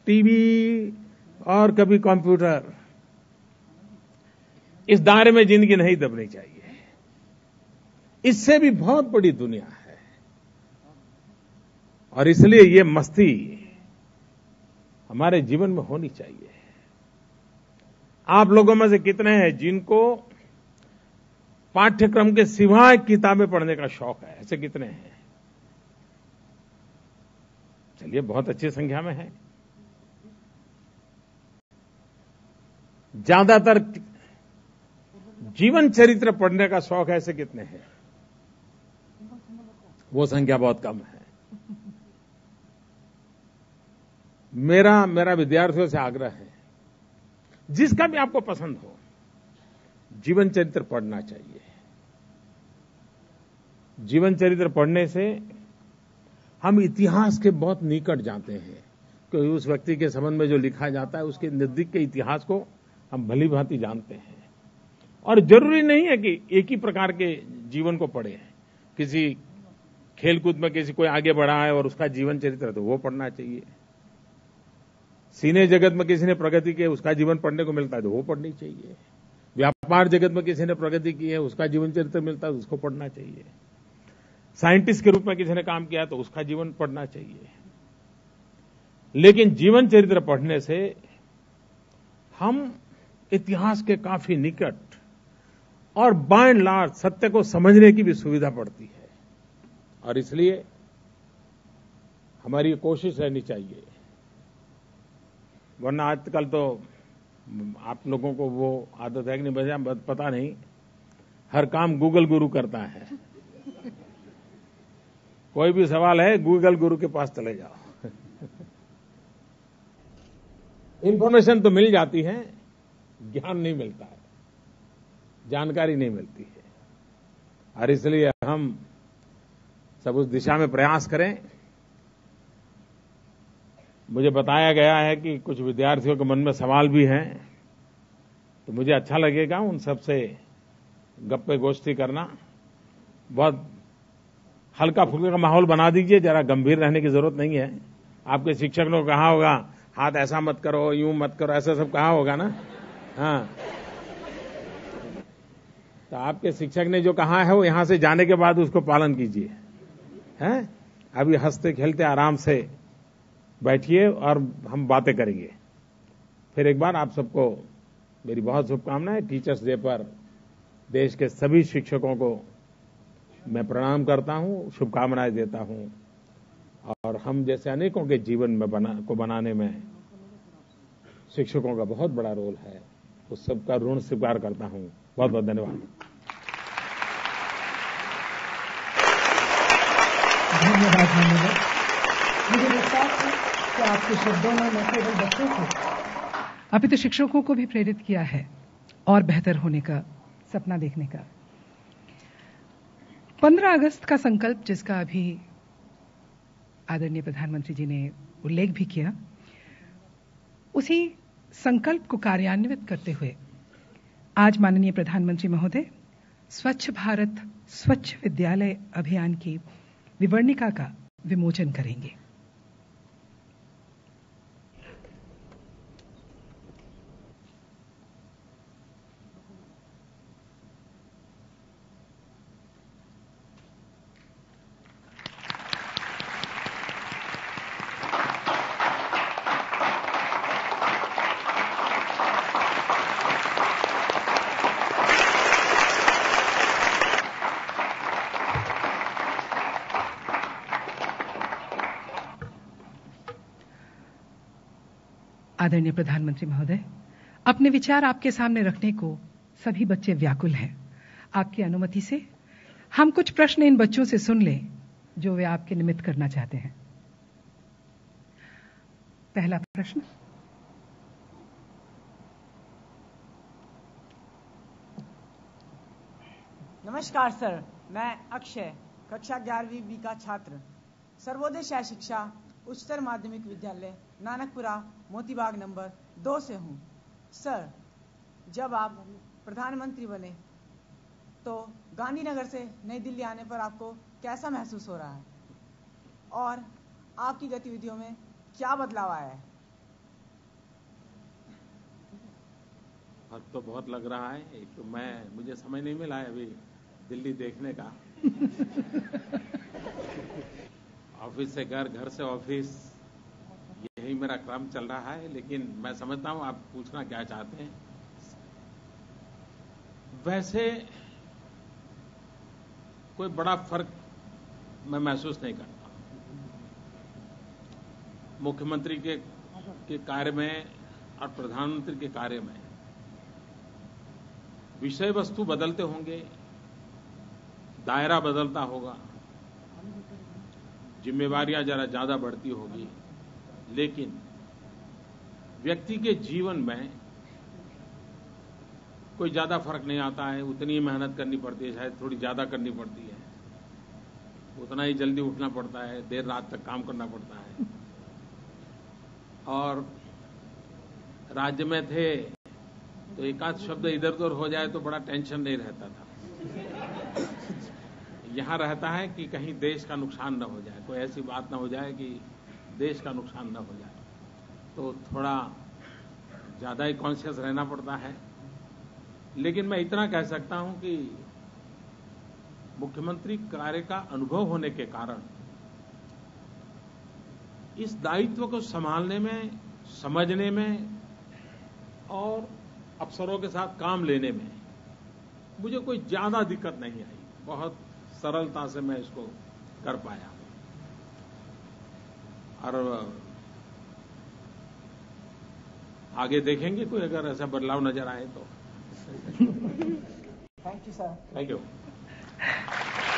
टीवी और कभी कंप्यूटर, इस दायरे में जिंदगी नहीं दबनी चाहिए। इससे भी बहुत बड़ी दुनिया है, और इसलिए ये मस्ती हमारे जीवन में होनी चाहिए। आप लोगों में से कितने हैं जिनको पाठ्यक्रम के सिवाय किताबें पढ़ने का शौक है? ऐसे कितने हैं? चलिए, बहुत अच्छी संख्या में है। ज्यादातर जीवन चरित्र पढ़ने का शौक ऐसे कितने हैं? वो संख्या बहुत कम है। मेरा विद्यार्थियों से आग्रह है, जिसका भी आपको पसंद हो, जीवन चरित्र पढ़ना चाहिए। जीवन चरित्र पढ़ने से हम इतिहास के बहुत निकट जाते हैं, क्योंकि उस व्यक्ति के संबंध में जो लिखा जाता है उसके नजदीक के इतिहास को हम भली भांति जानते हैं। और जरूरी नहीं है कि एक ही प्रकार के जीवन को पढ़ें। किसी खेलकूद में किसी कोई आगे बढ़ा है और उसका जीवन चरित्र है तो वो पढ़ना चाहिए। सिने जगत में किसी ने प्रगति की है, उसका जीवन पढ़ने को मिलता है तो वो पढ़नी चाहिए। व्यापार जगत में किसी ने प्रगति की है, उसका जीवन चरित्र मिलता है तो उसको पढ़ना चाहिए। साइंटिस्ट के रूप में किसी ने काम किया तो उसका जीवन पढ़ना चाहिए। लेकिन जीवन चरित्र पढ़ने से हम इतिहास के काफी निकट और बाय एंड लार्ज सत्य को समझने की भी सुविधा पड़ती है। और इसलिए हमारी कोशिश रहनी चाहिए, वरना आजकल तो आप लोगों को वो आदत है कि नहीं, पता नहीं, हर काम गूगल गुरु करता है। कोई भी सवाल है, गूगल गुरु के पास चले जाओ। इंफॉर्मेशन तो मिल जाती है, ज्ञान नहीं मिलता है, जानकारी नहीं मिलती है। और इसलिए हम सब उस दिशा में प्रयास करें। मुझे बताया गया है कि कुछ विद्यार्थियों के मन में सवाल भी हैं, तो मुझे अच्छा लगेगा उन सबसे गप्पे गोष्ठी करना। बहुत हल्का फुल्का का माहौल बना दीजिए, जरा गंभीर रहने की जरूरत नहीं है। आपके शिक्षक ने कहा होगा हाथ ऐसा मत करो, यूं मत करो, ऐसा सब कहा होगा ना। हाँ, तो आपके शिक्षक ने जो कहा है वो यहां से जाने के बाद उसको पालन कीजिए। हैं? अभी हंसते खेलते आराम से बैठिए और हम बातें करेंगे। फिर एक बार आप सबको मेरी बहुत शुभकामनाएं। टीचर्स डे पर देश के सभी शिक्षकों को मैं प्रणाम करता हूं, शुभकामनाएं देता हूं। और हम जैसे अनेकों के जीवन में बनाने में शिक्षकों का बहुत बड़ा रोल है, उस सबका ऋण स्वीकार करता हूं। बहुत बहुत धन्यवाद। धन्यवाद माननीय। मुझे विश्वास है कि आपके शब्दों में न केवल बच्चों को अपितु शिक्षकों को भी प्रेरित किया है और बेहतर होने का सपना देखने का। 15 अगस्त का संकल्प, जिसका अभी आदरणीय प्रधानमंत्री जी ने उल्लेख भी किया, उसी संकल्प को कार्यान्वित करते हुए आज माननीय प्रधानमंत्री महोदय स्वच्छ भारत स्वच्छ विद्यालय अभियान की विवर्णिका का विमोचन करेंगे। आदरणीय प्रधानमंत्री महोदय, अपने विचार आपके सामने रखने को सभी बच्चे व्याकुल हैं। आपकी अनुमति से हम कुछ प्रश्न इन बच्चों से सुन लें जो वे आपके निमित्त करना चाहते हैं। पहला प्रश्न। नमस्कार सर, मैं अक्षय, कक्षा 11वीं बी का छात्र। सर्वोदय शाह शिक्षा उच्चतर माध्यमिक विद्यालय नानकपुरा मोतीबाग नंबर 2 से हूँ। सर, जब आप प्रधानमंत्री बने तो गांधीनगर से नई दिल्ली आने पर आपको कैसा महसूस हो रहा है और आपकी गतिविधियों में क्या बदलाव आया है? फर्क तो बहुत लग रहा है। एक तो मुझे समय नहीं मिला है अभी दिल्ली देखने का। ऑफिस से घर, घर से ऑफिस, यही मेरा क्रम चल रहा है। लेकिन मैं समझता हूं आप पूछना क्या चाहते हैं। वैसे कोई बड़ा फर्क मैं महसूस नहीं करता। मुख्यमंत्री के कार्य में और प्रधानमंत्री के कार्य में विषय वस्तु बदलते होंगे, दायरा बदलता होगा, जिम्मेवारियां जरा ज्यादा बढ़ती होगी, लेकिन व्यक्ति के जीवन में कोई ज्यादा फर्क नहीं आता है। उतनी ही मेहनत करनी पड़ती है, शायद थोड़ी ज्यादा करनी पड़ती है, उतना ही जल्दी उठना पड़ता है, देर रात तक काम करना पड़ता है। और राज्य में थे तो एक आध शब्द इधर उधर हो जाए तो बड़ा टेंशन नहीं रहता था। यहां रहता है कि कहीं देश का नुकसान न हो जाए, कोई ऐसी बात न हो जाए कि देश का नुकसान न हो जाए, तो थोड़ा ज्यादा ही कॉन्शियस रहना पड़ता है। लेकिन मैं इतना कह सकता हूं कि मुख्यमंत्री कार्य का अनुभव होने के कारण इस दायित्व को संभालने में, समझने में और अफसरों के साथ काम लेने में मुझे कोई ज्यादा दिक्कत नहीं आई। बहुत सरलता से मैं इसको कर पाया। और आगे देखेंगे कोई अगर ऐसा बदलाव नजर आए तो। Thank you sir. Thank you.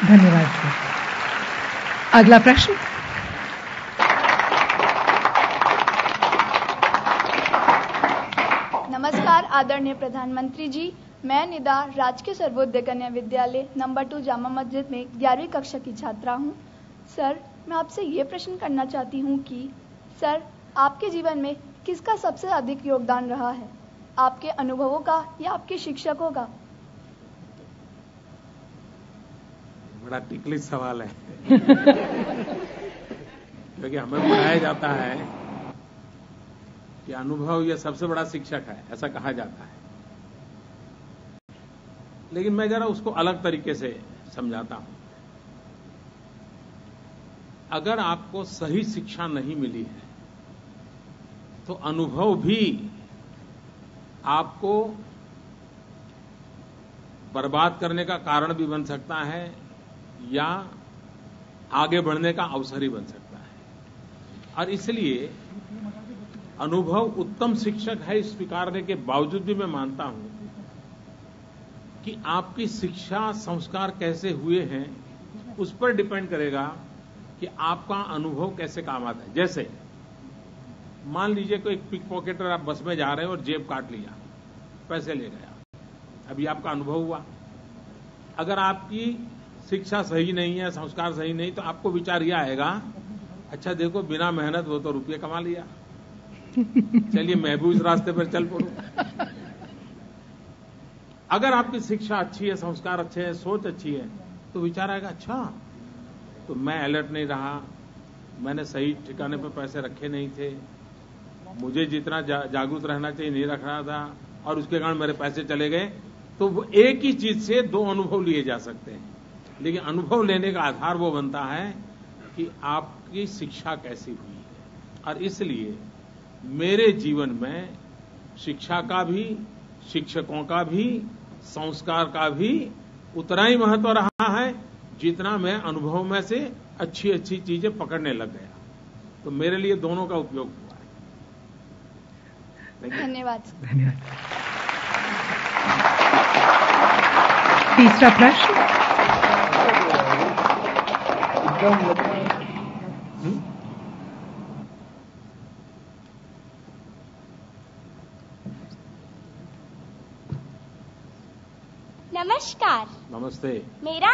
धन्यवाद सर। अगला प्रश्न। नमस्कार आदरणीय प्रधानमंत्री जी, मैं निदा राजकीय सर्वोदय कन्या विद्यालय नंबर 2 जामा मस्जिद में 11वीं कक्षा की छात्रा हूं। सर, मैं आपसे ये प्रश्न करना चाहती हूं कि सर, आपके जीवन में किसका सबसे अधिक योगदान रहा है, आपके अनुभवों का या आपके शिक्षकों का? बड़ा टिकलिश सवाल है। क्योंकि हमें पढ़ाया जाता है कि अनुभव ये सबसे बड़ा शिक्षक है, ऐसा कहा जाता है। लेकिन मैं जरा उसको अलग तरीके से समझाता हूं। अगर आपको सही शिक्षा नहीं मिली है तो अनुभव भी आपको बर्बाद करने का कारण भी बन सकता है या आगे बढ़ने का अवसर ही बन सकता है। और इसलिए अनुभव उत्तम शिक्षक है स्वीकारने के बावजूद भी मैं मानता हूं कि आपकी शिक्षा संस्कार कैसे हुए हैं उस पर डिपेंड करेगा कि आपका अनुभव कैसे काम आता है। जैसे मान लीजिए कोई पिक पॉकेटर, आप बस में जा रहे हैं और जेब काट लिया, पैसे ले गया, अभी आपका अनुभव हुआ। अगर आपकी शिक्षा सही नहीं है, संस्कार सही नहीं, तो आपको विचार यह आएगा, अच्छा देखो बिना मेहनत वो तो रुपये कमा लिया, चलिए मैं भी उस रास्ते पर चल पड़ूं। अगर आपकी शिक्षा अच्छी है, संस्कार अच्छे हैं, सोच अच्छी है, तो विचार आएगा, अच्छा तो मैं अलर्ट नहीं रहा, मैंने सही ठिकाने पर पैसे रखे नहीं थे, मुझे जितना जागरूक रहना चाहिए नहीं रख रहा था, और उसके कारण मेरे पैसे चले गए। तो वो एक ही चीज से दो अनुभव लिए जा सकते हैं। लेकिन अनुभव लेने का आधार वो बनता है कि आपकी शिक्षा कैसी हुई है। और इसलिए मेरे जीवन में शिक्षा का भी, शिक्षकों का भी, संस्कार का भी उतना ही महत्व रहा है जितना मैं अनुभव में से अच्छी अच्छी चीजें पकड़ने लग गया। तो मेरे लिए दोनों का उपयोग हुआ है। धन्यवाद। धन्यवाद। तीसरा प्रश्न। नमस्कार। नमस्ते। मेरा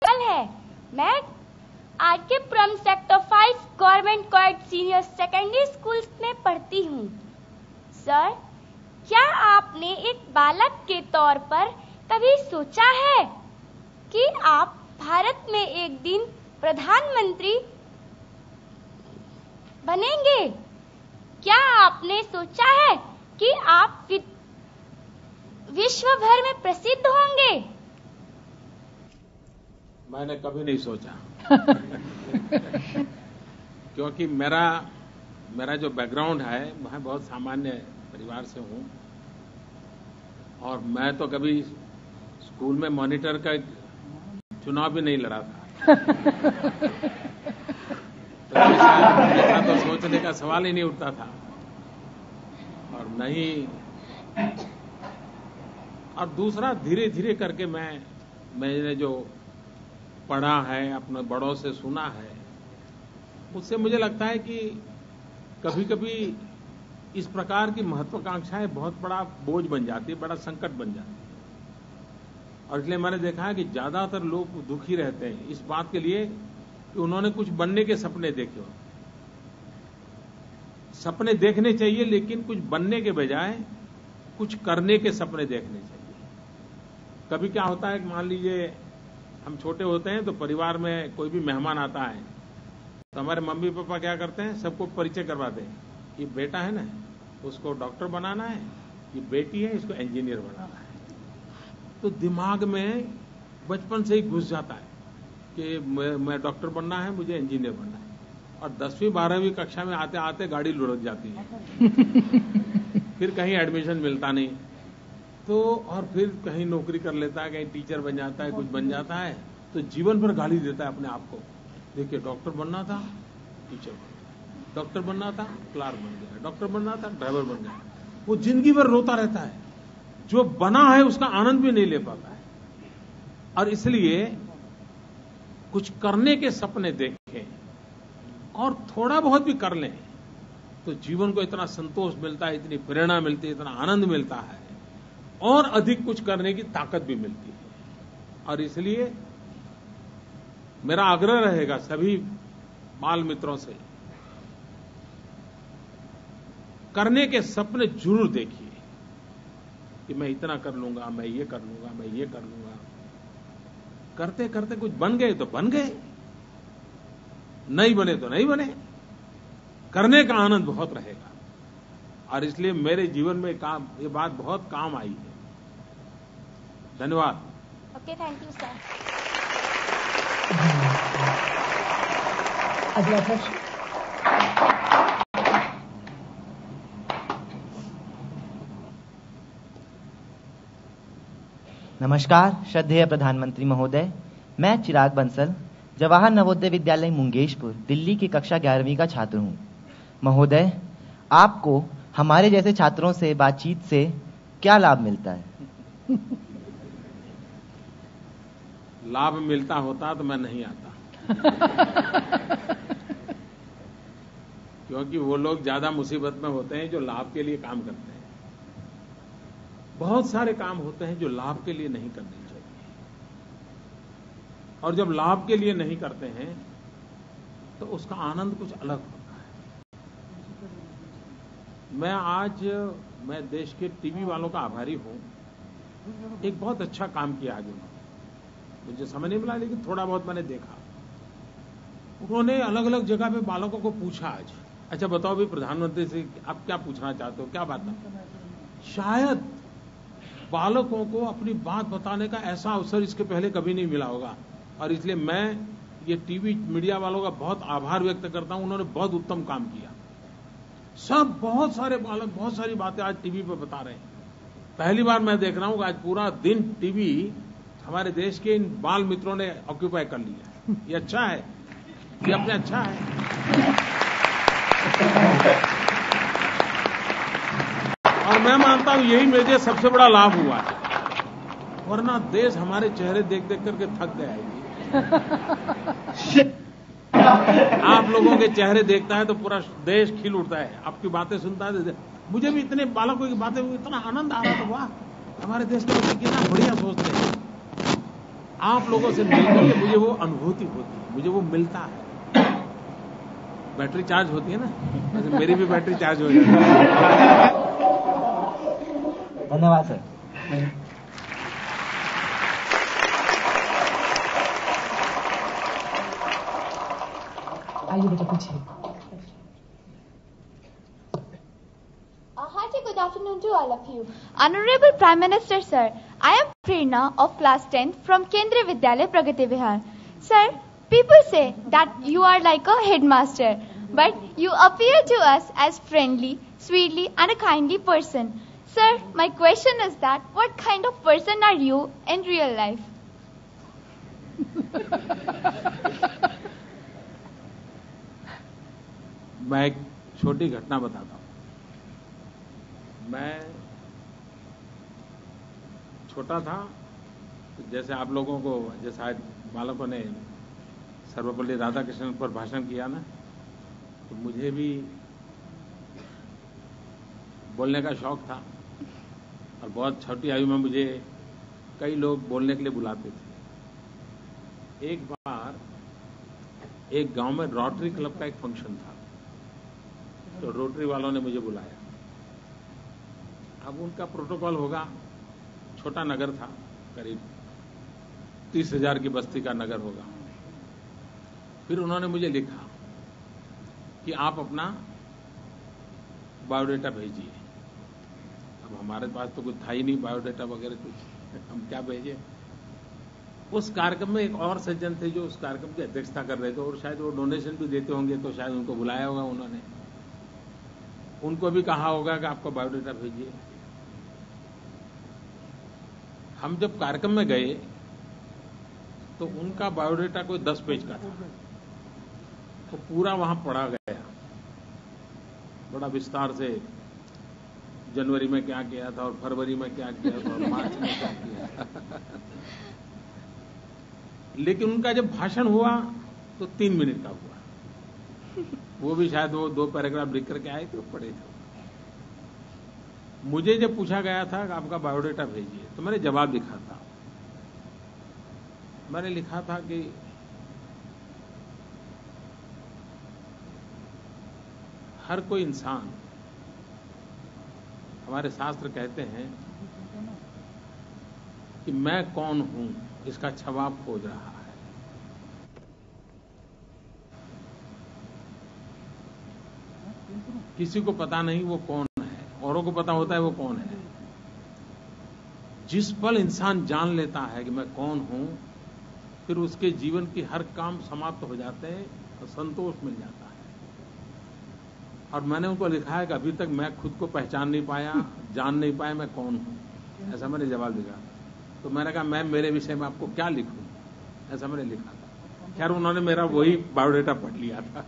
नाम है। मैं RK Puram sector 5 government coed senior secondary school में पढ़ती हूँ। सर, क्या आपने एक बालक के तौर पर कभी सोचा है कि आप भारत में एक दिन प्रधानमंत्री बनेंगे? क्या आपने सोचा है कि आप विश्व भर में प्रसिद्ध होंगे? मैंने कभी नहीं सोचा क्योंकि मेरा जो बैकग्राउंड है मैं बहुत सामान्य परिवार से हूं और मैं तो कभी स्कूल में मॉनिटर का चुनाव भी नहीं लड़ा था। तो ऐसा तो सोचने का सवाल ही नहीं उठता था और नहीं। और दूसरा, धीरे धीरे करके मैंने जो पढ़ा है, अपने बड़ों से सुना है, उससे मुझे लगता है कि कभी कभी इस प्रकार की महत्वाकांक्षाएं बहुत बड़ा बोझ बन जाती है, बड़ा संकट बन जाती है। और इसलिए मैंने देखा है कि ज्यादातर लोग दुखी रहते हैं इस बात के लिए कि उन्होंने कुछ बनने के सपने देखे हो। सपने देखने चाहिए, लेकिन कुछ बनने के बजाय कुछ करने के सपने देखने चाहिए। कभी क्या होता है कि मान लीजिए हम छोटे होते हैं तो परिवार में कोई भी मेहमान आता है तो हमारे मम्मी पापा क्या करते हैं, सबको परिचय करवाते हैं। ये बेटा है ना, उसको डॉक्टर बनाना है, ये बेटी है, इसको इंजीनियर बनाना है। तो दिमाग में बचपन से ही घुस जाता है कि मैं डॉक्टर बनना है, मुझे इंजीनियर बनना है। और 10वीं 12वीं कक्षा में आते आते गाड़ी लुढ़क जाती है फिर कहीं एडमिशन मिलता नहीं, तो और फिर कहीं नौकरी कर लेता है, कहीं टीचर बन जाता है, कुछ बन जाता है, तो जीवन भर गाली देता है अपने आप को। देखिए, डॉक्टर बनना था, टीचर बन गया, डॉक्टर बनना था, क्लार्क बन गया, डॉक्टर बनना था, ड्राइवर बन गया। वो जिंदगी भर रोता रहता है, जो बना है उसका आनंद भी नहीं ले पाता है। और इसलिए कुछ करने के सपने देखें और थोड़ा बहुत भी कर लें तो जीवन को इतना संतोष मिलता है, इतनी प्रेरणा मिलती है, इतना आनंद मिलता है और अधिक कुछ करने की ताकत भी मिलती है। और इसलिए मेरा आग्रह रहेगा सभी बाल मित्रों से, करने के सपने जरूर देखिए कि मैं इतना कर लूंगा, मैं ये कर लूंगा, मैं ये कर लूंगा। करते करते कुछ बन गए तो बन गए, नहीं बने तो नहीं बने। करने का आनंद बहुत रहेगा और इसलिए मेरे जीवन में ये बात बहुत काम आई है। धन्यवाद। Okay, thank you sir. अगला प्रश्न। नमस्कार श्रद्धेय प्रधानमंत्री महोदय, मैं चिराग बंसल जवाहर नवोदय विद्यालय मुंगेशपुर दिल्ली की कक्षा 11वीं का छात्र हूं। महोदय, आपको हमारे जैसे छात्रों से बातचीत से क्या लाभ मिलता है? लाभ मिलता होता तो मैं नहीं आता क्योंकि वो लोग ज्यादा मुसीबत में होते हैं जो लाभ के लिए काम करते हैं। बहुत सारे काम होते हैं जो लाभ के लिए नहीं करने चाहिए, और जब लाभ के लिए नहीं करते हैं तो उसका आनंद कुछ अलग होता है। मैं देश के टीवी वालों का आभारी हूं। एक बहुत अच्छा काम किया आज उन्होंने, मुझे समझ नहीं मिला लेकिन थोड़ा बहुत मैंने देखा। उन्होंने अलग अलग जगह पे बालकों को पूछा आज, अच्छा बताओ भी प्रधानमंत्री से आप क्या पूछना चाहते हो, क्या बात है। शायद बालकों को अपनी बात बताने का ऐसा अवसर इसके पहले कभी नहीं मिला होगा, और इसलिए मैं ये टीवी मीडिया वालों का बहुत आभार व्यक्त करता हूं। उन्होंने बहुत उत्तम काम किया। सब बहुत सारे बालक बहुत सारी बातें आज टीवी पर बता रहे हैं। पहली बार मैं देख रहा हूं कि आज पूरा दिन टीवी हमारे देश के इन बाल मित्रों ने ऑक्यूपाई कर लिया। ये अच्छा है, ये अपने अच्छा है। और मैं मानता हूं यही मेरे सबसे बड़ा लाभ हुआ है, वरना देश हमारे चेहरे देख देख करके थक गया है। आप लोगों के चेहरे देखता है तो पूरा देश खिल उठता है, आपकी बातें सुनता है। मुझे भी इतने बालकों की बातें इतना आनंद आ रहा था, वाह हमारे देश के बच्चे कितना बढ़िया सोचते हैं। आप लोगों से मिलकर के मुझे वो अनुभूति होती है, मुझे वो मिलता है। बैटरी चार्ज होती है ना, वैसे मेरी भी बैटरी चार्ज हो जाती है। धन्यवाद सर। आइए बेटा पूछिए। A hearty good afternoon to all of you. Honorable Prime Minister, sir, I am Prerna of class 10 from Kendriya Vidyalaya Pragati Vihar. Sir, people say that you are like a headmaster, but you appear to us as friendly, sweetly and a kindly person. Sir, my question is that what kind of person are you in real life? मैं एक छोटी घटना बताता हूँ। मैं छोटा था, तो जैसे आप लोगों को, जैसे आज बालकों ने सर्वपल्ली राधाकृष्णन पर भाषण किया ना, तो मुझे भी बोलने का शौक था और बहुत छोटी आयु में मुझे कई लोग बोलने के लिए बुलाते थे। एक बार एक गांव में रोटरी क्लब का एक फंक्शन था, तो रोटरी वालों ने मुझे बुलाया। अब उनका प्रोटोकॉल होगा, छोटा नगर था, करीब 30,000 की बस्ती का नगर होगा। फिर उन्होंने मुझे लिखा कि आप अपना बायोडेटा भेजिए। अब हमारे पास तो कुछ था ही नहीं बायोडेटा वगैरह कुछ, हम क्या भेजें। उस कार्यक्रम में एक और सज्जन थे जो उस कार्यक्रम की अध्यक्षता कर रहे थे, और शायद वो डोनेशन भी देते होंगे, तो शायद उनको बुलाया होगा उन्होंने। उनको भी कहा होगा कि आपका बायोडेटा भेजिए। हम जब कार्यक्रम में गए तो उनका बायोडेटा कोई 10 पेज का था, तो पूरा वहां पढ़ा गया, बड़ा विस्तार से जनवरी में क्या किया था और फरवरी में क्या किया था और मार्च में क्या किया था। लेकिन उनका जब भाषण हुआ तो 3 मिनट का हुआ, वो भी शायद वो 2 पैराग्राफ लिख करके आए थे, पढ़े थे। मुझे जब पूछा गया था कि आपका बायोडेटा भेजिए, तो मैंने जवाब लिखा था। मैंने लिखा था कि हर कोई इंसान, हमारे शास्त्र कहते हैं कि मैं कौन हूं, इसका जवाब खोज रहा है। किसी को पता नहीं वो कौन है, औरों को पता होता है वो कौन है। जिस पल इंसान जान लेता है कि मैं कौन हूं, फिर उसके जीवन की हर काम समाप्त हो जाते हैं और संतोष मिल जाता है। और मैंने उनको लिखा है कि अभी तक मैं खुद को पहचान नहीं पाया, जान नहीं पाया मैं कौन हूं, ऐसा मैंने जवाब लिखा। तो मैंने कहा मैं मेरे विषय में आपको क्या लिखूं, ऐसा मैंने लिखा था। खैर उन्होंने मेरा वही बायोडेटा पढ़ लिया था।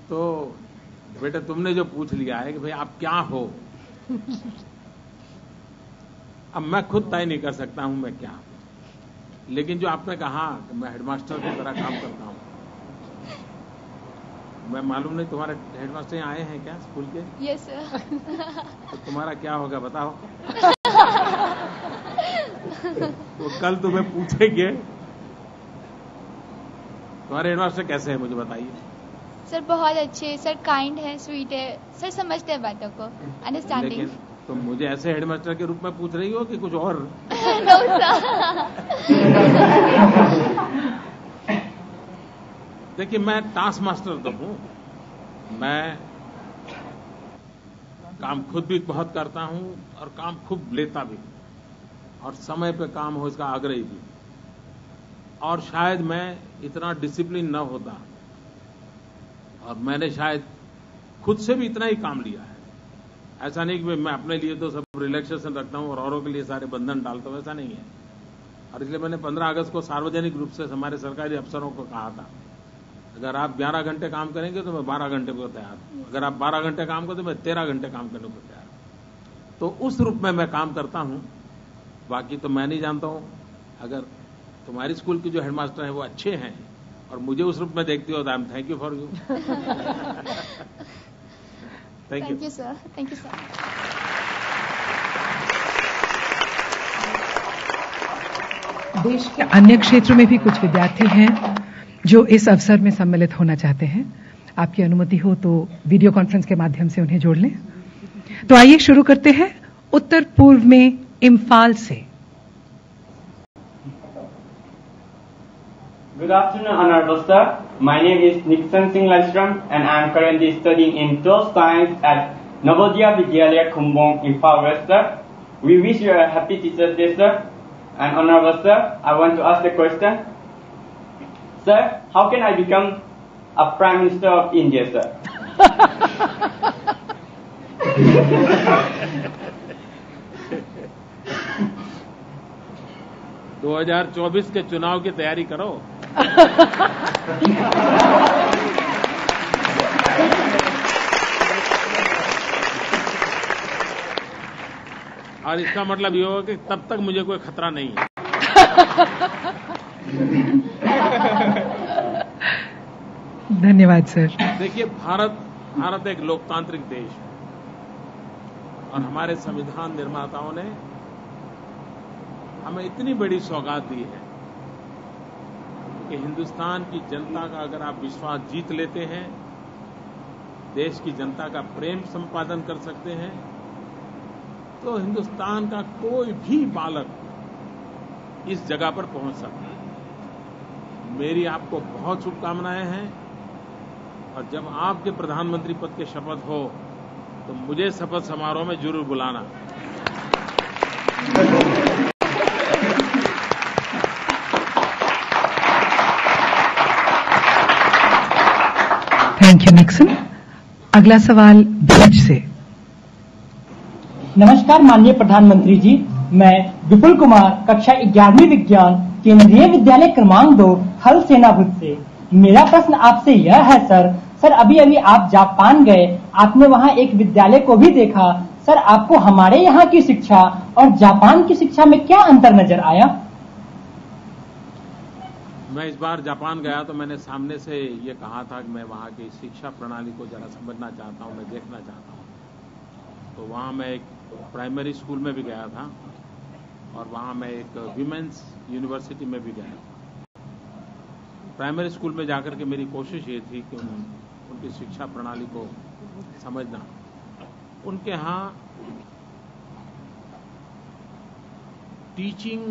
तो बेटा तुमने जो पूछ लिया है कि भाई आप क्या हो, अब मैं खुद तय नहीं कर सकता हूं मैं क्या हूं। लेकिन जो आपने कहा कि मैं हेडमास्टर की तरह काम करता हूं, मैं मालूम नहीं तुम्हारे हेडमास्टर यहाँ आए हैं क्या स्कूल के? Yes sir. तो तुम्हारा क्या होगा बताओ। तो कल तुम्हें पूछेंगे तुम्हारे हेडमास्टर कैसे हैं, मुझे बताइए। सर बहुत अच्छे, सर काइंड है, स्वीट है, सर समझते हैं बातों को, अंडरस्टैंडिंग। लेकिन तुम मुझे ऐसे हेडमास्टर के रूप में पूछ रही हो कि कुछ और? No sir. देखिए मैं टास्क मास्टर तो हूं, मैं काम खुद भी बहुत करता हूं और काम खूब लेता भी, और समय पे काम हो इसका आग्रही भी। और शायद मैं इतना डिसिप्लिन न होता, और मैंने शायद खुद से भी इतना ही काम लिया है। ऐसा नहीं कि मैं अपने लिए तो सब रिलैक्सेशन रखता हूं और औरों के लिए सारे बंधन डालता हूं, ऐसा नहीं है। और इसलिए मैंने 15 अगस्त को सार्वजनिक रूप से हमारे सरकारी अफसरों को कहा था, अगर आप 11 घंटे काम करेंगे तो मैं 12 घंटे को तैयार हूं, अगर आप 12 घंटे काम करें तो मैं 13 घंटे काम करने को तैयार हूं। तो उस रूप में मैं काम करता हूं। बाकी तो मैं नहीं जानता हूं, अगर तुम्हारी स्कूल के जो हेडमास्टर हैं वो अच्छे हैं और मुझे उस रूप में देखती हो तो I am thank you for you. Thank you sir, thank you sir. देश के अन्य क्षेत्रों में भी कुछ विद्यार्थी हैं जो इस अवसर में सम्मिलित होना चाहते हैं। आपकी अनुमति हो तो वीडियो कॉन्फ्रेंस के माध्यम से उन्हें जोड़ लें। तो आइए शुरू करते हैं उत्तर पूर्व में इम्फाल से। Good afternoon, Honorable Sir. My name is Nixon Singh Lashram and I am currently studying in 12th Science at Navodaya Vidyalaya Khumbong, Imphal West, sir. We wish you a happy Teacher's Day, sir. And Honorable Sir, I want to ask the question. Sir, how can I become a Prime Minister of India, sir? 2024 के चुनाव की तैयारी करो। और इसका मतलब ये होगा कि तब तक मुझे कोई खतरा नहीं है। धन्यवाद सर। देखिए, भारत एक लोकतांत्रिक देश है और हमारे संविधान निर्माताओं ने हमें इतनी बड़ी सौगात दी है कि हिंदुस्तान की जनता का अगर आप विश्वास जीत लेते हैं, देश की जनता का प्रेम संपादन कर सकते हैं, तो हिंदुस्तान का कोई भी बालक इस जगह पर पहुंच सकता है। मेरी आपको बहुत शुभकामनाएं हैं और जब आपके प्रधानमंत्री पद के शपथ हो तो मुझे शपथ समारोह में जरूर बुलाना। Thank you Nixon. अगला सवाल भुज से। नमस्कार माननीय प्रधानमंत्री जी, मैं विपुल कुमार कक्षा 11वीं विज्ञान केंद्रीय विद्यालय क्रमांक 2 थल सेना भुज से। मेरा प्रश्न आपसे यह है सर अभी आप जापान गए, आपने वहां एक विद्यालय को भी देखा। सर, आपको हमारे यहाँ की शिक्षा और जापान की शिक्षा में क्या अंतर नजर आया? मैं इस बार जापान गया तो मैंने सामने से ये कहा था कि मैं वहाँ की शिक्षा प्रणाली को जरा समझना चाहता हूँ, मैं देखना चाहता हूँ। तो वहाँ मैं एक प्राइमरी स्कूल में भी गया था और वहाँ मैं एक विमेंस यूनिवर्सिटी में भी गया था। प्राइमरी स्कूल में जाकर के मेरी कोशिश ये थी कि उनकी शिक्षा प्रणाली को समझना। उनके यहाँ टीचिंग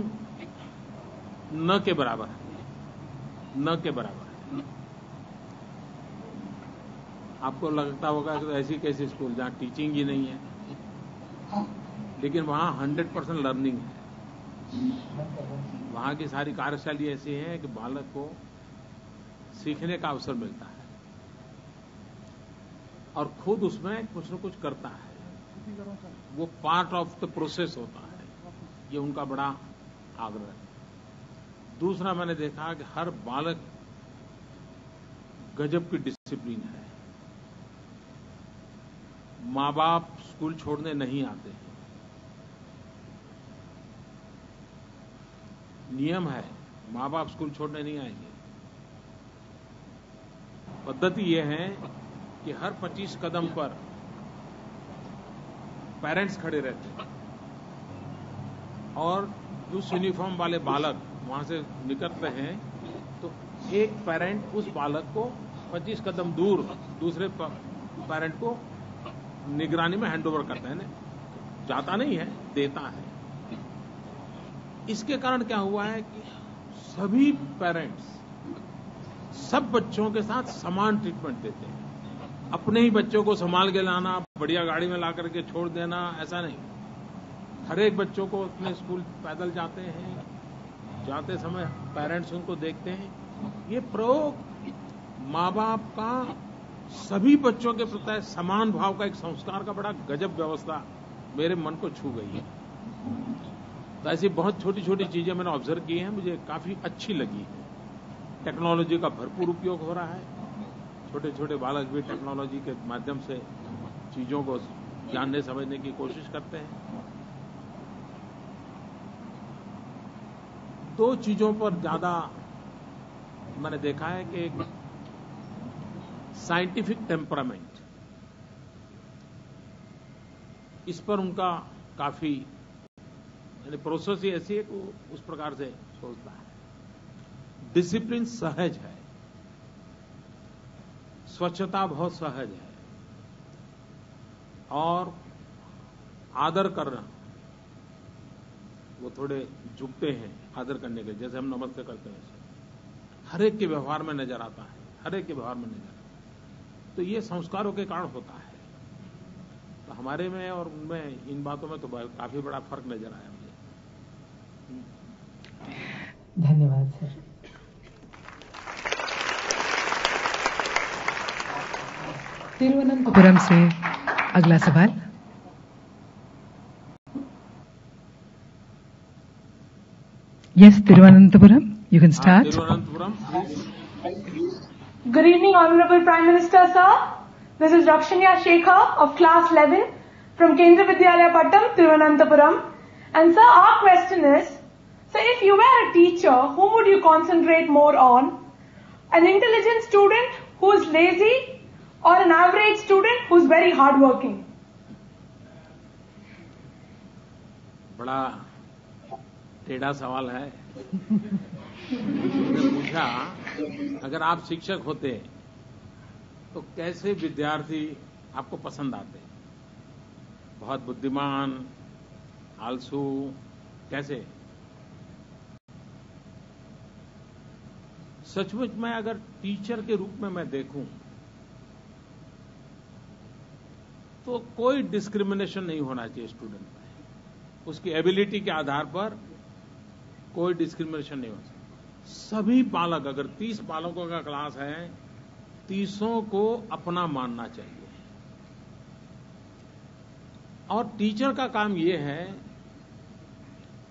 न के बराबर है। आपको लगता होगा कि ऐसी कैसी स्कूल जहाँ टीचिंग ही नहीं है, लेकिन वहाँ 100% लर्निंग है। वहाँ की सारी कार्यशैली ऐसी है कि बालक को सीखने का अवसर मिलता है और खुद उसमें कुछ न कुछ करता है। वो पार्ट ऑफ द प्रोसेस होता है। ये उनका बड़ा आग्रह है। दूसरा, मैंने देखा कि हर बालक गजब की डिसिप्लिन है। माँ बाप स्कूल छोड़ने नहीं आते हैं। नियम है, माँ बाप स्कूल छोड़ने नहीं आएंगे। पद्धति यह है कि हर 25 कदम पर पेरेंट्स खड़े रहते हैं और उस यूनिफॉर्म वाले बालक वहां से निकलते हैं तो एक पेरेंट उस बालक को 25 कदम दूर दूसरे पेरेंट को निगरानी में हैंडओवर करता है। जाता नहीं है, देता है। इसके कारण क्या हुआ है कि सभी पेरेंट्स सब बच्चों के साथ समान ट्रीटमेंट देते हैं। अपने ही बच्चों को संभाल के लाना, बढ़िया गाड़ी में ला करके छोड़ देना, ऐसा नहीं। हर एक बच्चों को अपने स्कूल पैदल जाते हैं, जाते समय पेरेंट्स उनको देखते हैं। ये प्रयोग माँ बाप का सभी बच्चों के प्रति समान भाव का एक संस्कार का बड़ा गजब व्यवस्था मेरे मन को छू गई है। तो ऐसी बहुत छोटी छोटी चीजें मैंने ऑब्जर्व की हैं, मुझे काफी अच्छी लगी। टेक्नोलॉजी का भरपूर उपयोग हो रहा है। छोटे छोटे बालक भी टेक्नोलॉजी के माध्यम से चीजों को जानने समझने की कोशिश करते हैं। दो चीजों पर ज्यादा मैंने देखा है कि एक साइंटिफिक टेम्परामेंट, इस पर उनका काफी यानी प्रोसेस ही ऐसी है कि वो उस प्रकार से सोचता है। डिसिप्लिन सहज है, स्वच्छता बहुत सहज है, और आदर करना, वो थोड़े झुकते हैं आदर करने के, जैसे हम नमस्ते करते हैं हर एक के व्यवहार में नजर आता है, हर एक के व्यवहार में नजर आता है। तो ये संस्कारों के कारण होता है। तो हमारे में और उनमें इन बातों में तो काफी बड़ा फर्क नजर आया मुझे। धन्यवाद सर। तिरुवनंतपुरम से अगला सवाल। Yes, Thiruvananthapuram, you can start. Thiruvananthapuram, Good evening, Honorable Prime Minister, sir. This is Rakshanya Shekhar of Class 11 from Kendra Vidyalaya Pattam, Tiruvananthapuram. And sir, our question is, sir, if you were a teacher, whom would you concentrate more on? An intelligent student who is lazy or an average student who is very hardworking? बड़ा टेढ़ा सवाल है। मैंने पूछा, अगर आप शिक्षक होते तो कैसे विद्यार्थी आपको पसंद आते? बहुत बुद्धिमान, आलसू, कैसे? सचमुच में अगर टीचर के रूप में मैं देखूं तो कोई डिस्क्रिमिनेशन नहीं होना चाहिए स्टूडेंट में। उसकी एबिलिटी के आधार पर कोई डिस्क्रिमिनेशन नहीं हो सकता। सभी बालक, अगर 30 बालकों का क्लास है, 30 को अपना मानना चाहिए। और टीचर का काम यह है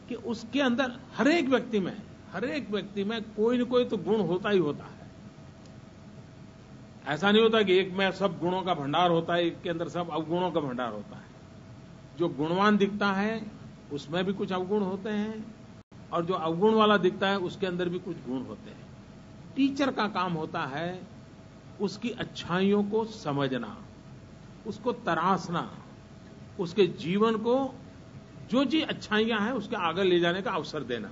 कि उसके अंदर हर एक व्यक्ति में कोई न कोई तो गुण होता ही होता है। ऐसा नहीं होता कि एक में सब गुणों का भंडार होता है, एक के अंदर सब अवगुणों का भंडार होता है। जो गुणवान दिखता है उसमें भी कुछ अवगुण होते हैं, और जो अवगुण वाला दिखता है उसके अंदर भी कुछ गुण होते हैं। टीचर का काम होता है उसकी अच्छाइयों को समझना, उसको तराशना, उसके जीवन को जो जी अच्छाइयां हैं उसके आगे ले जाने का अवसर देना।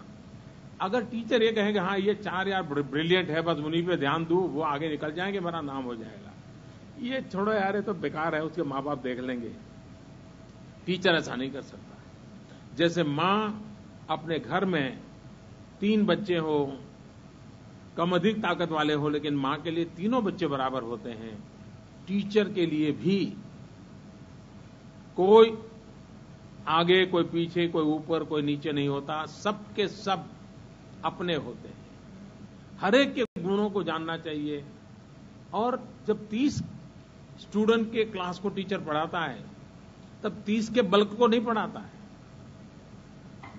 अगर टीचर ये कहेंगे हाँ ये 4 यार ब्रिलियंट है, बस उन्हीं पे ध्यान दूं, वो आगे निकल जाएंगे, मेरा नाम हो जाएगा, ये छोड़ो यार, ये तो बेकार है, उसके माँ बाप देख लेंगे। टीचर ऐसा नहीं कर सकता। जैसे माँ अपने घर में 3 बच्चे हो, कम अधिक ताकत वाले हो, लेकिन मां के लिए तीनों बच्चे बराबर होते हैं, टीचर के लिए भी कोई आगे, कोई पीछे, कोई ऊपर, कोई नीचे नहीं होता। सबके सब अपने होते हैं। हर एक के गुणों को जानना चाहिए। और जब 30 स्टूडेंट के क्लास को टीचर पढ़ाता है तब 30 के बल्क को नहीं पढ़ाता है,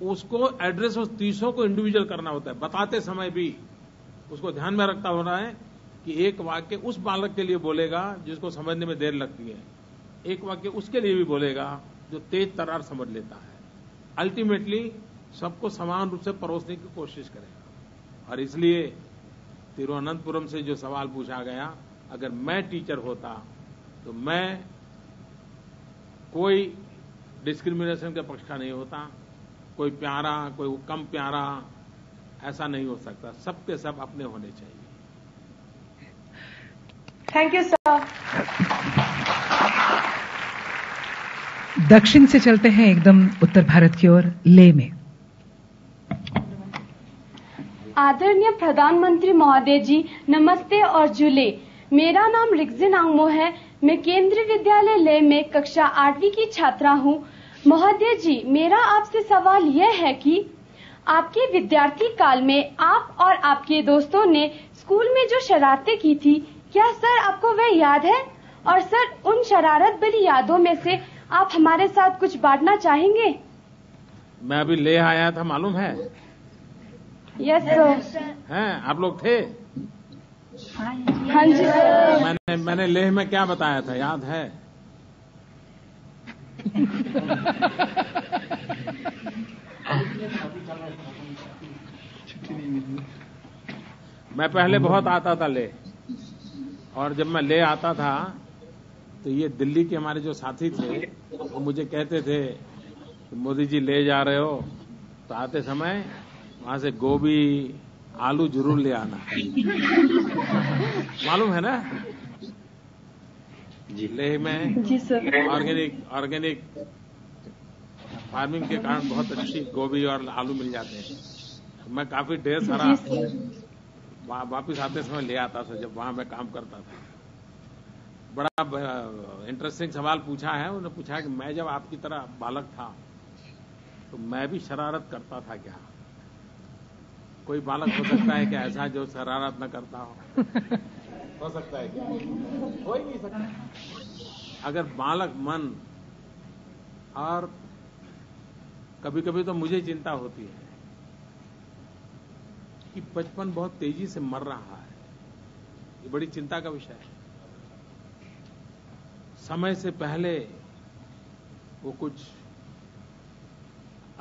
उसको एड्रेस उस 30 को इंडिविजुअल करना होता है। बताते समय भी उसको ध्यान में रखता होना है कि एक वाक्य उस बालक के लिए बोलेगा जिसको समझने में देर लगती है, एक वाक्य उसके लिए भी बोलेगा जो तेज तर्रार समझ लेता है। अल्टीमेटली सबको समान रूप से परोसने की कोशिश करेगा। और इसलिए तिरुवनंतपुरम से जो सवाल पूछा गया, अगर मैं टीचर होता तो मैं कोई डिस्क्रिमिनेशन के पक्ष का नहीं होता। कोई प्यारा, कोई कम प्यारा, ऐसा नहीं हो सकता। सबके सब अपने होने चाहिए। Thank you sir. दक्षिण से चलते हैं एकदम उत्तर भारत की ओर, लेह में। आदरणीय प्रधानमंत्री महोदय जी, नमस्ते और जुले। मेरा नाम रिगजिन आंगमो है। मैं केंद्रीय विद्यालय लेह में कक्षा 8वीं की छात्रा हूँ। महोदय जी, मेरा आपसे सवाल यह है कि आपके विद्यार्थी काल में आप और आपके दोस्तों ने स्कूल में जो शरारतें की थी, क्या सर आपको वह याद है? और सर, उन शरारत भरी यादों में से आप हमारे साथ कुछ बांटना चाहेंगे? मैं अभी ले आया था, मालूम है? Yes sir. हैं, आप लोग थे? हाँ जी सर। मैंने लेह में क्या बताया था, याद है? मैं पहले बहुत आता था ले, और जब मैं ले आता था तो ये दिल्ली के हमारे जो साथी थे वो मुझे कहते थे, मोदी जी ले जा रहे हो, तो आते समय वहां से गोभी आलू जरूर ले आना। मालूम है ना? जी। लेह में जी सर। ऑर्गेनिक फार्मिंग के कारण बहुत अच्छी गोभी और आलू मिल जाते हैं। मैं काफी ढेर सारा वापिस आते समय ले आता था जब वहां मैं काम करता था। बड़ा इंटरेस्टिंग सवाल पूछा है। उन्होंने पूछा कि मैं जब आपकी तरह बालक था तो मैं भी शरारत करता था क्या? कोई बालक हो सकता है क्या ऐसा जो शरारत न करता हो सकता है क्या? हो ही नहीं सकता। अगर बालक मन, और कभी कभी तो मुझे चिंता होती है कि बचपन बहुत तेजी से मर रहा है। ये बड़ी चिंता का विषय है। समय से पहले वो कुछ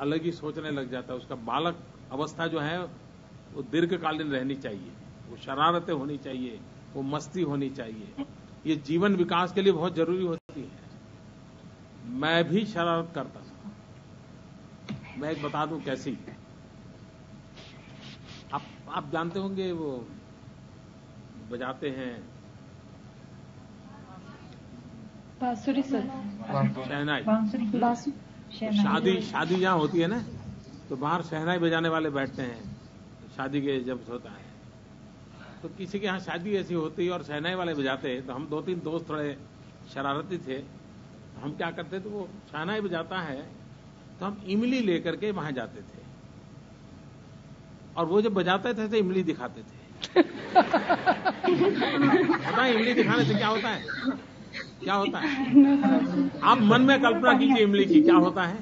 अलग ही सोचने लग जाता है। उसका बालक अवस्था जो है वो दीर्घकालीन रहनी चाहिए। वो शरारतें होनी चाहिए, वो मस्ती होनी चाहिए। ये जीवन विकास के लिए बहुत जरूरी होती है। मैं भी शरारत करता था। मैं एक बता दूं कैसी। आप जानते होंगे वो बजाते हैं बांसुरी सर। शहनाई। शादी जहां होती है ना तो बाहर शहनाई बजाने वाले बैठते हैं। शादी के जब होता है तो किसी के यहाँ शादी ऐसी होती और शहनाई वाले बजाते हैं तो हम 2-3 दोस्त थोड़े शरारती थे। हम क्या करते थे, वो शहनाई बजाता है तो हम इमली लेकर के वहां जाते थे और वो जब बजाते थे तो इमली दिखाते थे। पता है इमली दिखाने से क्या होता है? क्या होता है? आप मन में कल्पना कीजिए इमली की क्या होता है।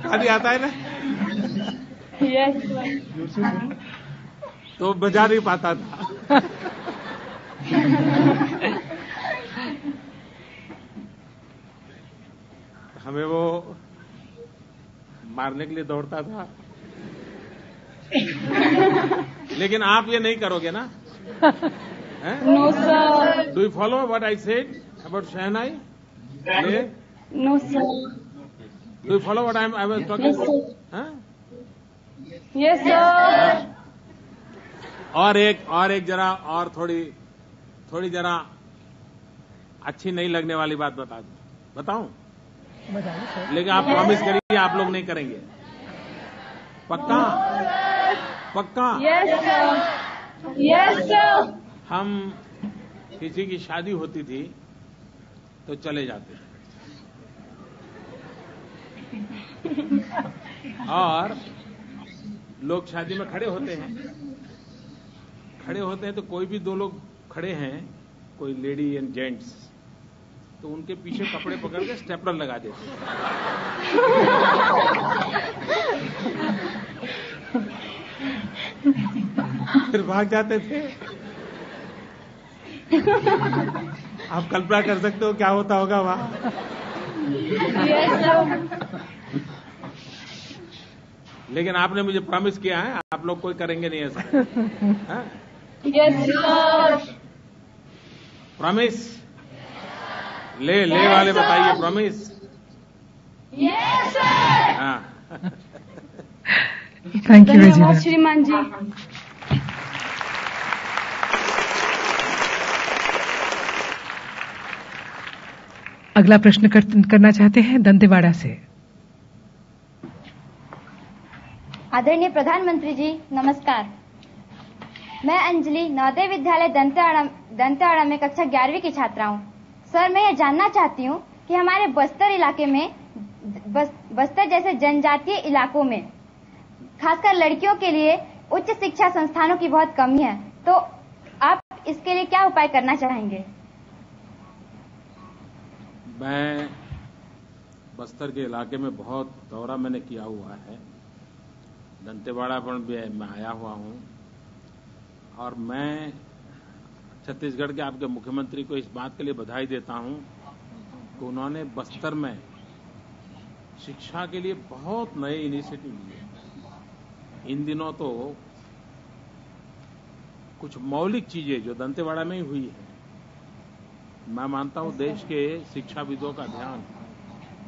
पानी आता है ना? यस। तो बजा नहीं पाता था। हमें वो मारने के लिए दौड़ता था। लेकिन आप ये नहीं करोगे ना? No sir. Do you follow what I said about shehnai? No sir. Do you follow what I was talking? Yes sir. और एक जरा और थोड़ी जरा अच्छी नहीं लगने वाली बात बताऊं? लेकिन आप प्रॉमिस करिए आप लोग नहीं करेंगे। पक्का? पक्का? Yes sir. Yes sir. हम किसी की शादी होती थी तो चले जाते थे और लोग शादी में खड़े होते हैं तो कोई भी 2 लोग खड़े हैं, कोई लेडी एंड जेंट्स, तो उनके पीछे कपड़े पकड़ के स्टेपलर लगा देते फिर भाग जाते थे। आप कल्पना कर सकते हो क्या होता होगा वहां। लेकिन आपने मुझे प्रॉमिस किया है आप लोग कोई करेंगे नहीं ऐसा। यस प्रॉमिस ले वाले बताइए प्रॉमिस। Yes sir. हाँ। थैंक यू धन्यवाद श्रीमान जी। अगला प्रश्न करना चाहते हैं दंतेवाड़ा से। आदरणीय प्रधानमंत्री जी नमस्कार। मैं अंजलि नवोदय विद्यालय दंतेवाड़ा में कक्षा 11वीं की छात्रा हूँ। सर मैं ये जानना चाहती हूँ कि हमारे बस्तर इलाके में बस्तर जैसे जनजातीय इलाकों में खासकर लड़कियों के लिए उच्च शिक्षा संस्थानों की बहुत कमी है, तो आप इसके लिए क्या उपाय करना चाहेंगे? मैं बस्तर के इलाके में बहुत दौरा मैंने किया हुआ है। दंतेवाड़ा पर भी मैं आया हुआ हूं और मैं छत्तीसगढ़ के आपके मुख्यमंत्री को इस बात के लिए बधाई देता हूं कि उन्होंने बस्तर में शिक्षा के लिए बहुत नए इनिशिएटिव लिए। इन दिनों तो कुछ मौलिक चीजें जो दंतेवाड़ा में ही हुई है, मैं मानता हूं देश के शिक्षाविदों का ध्यान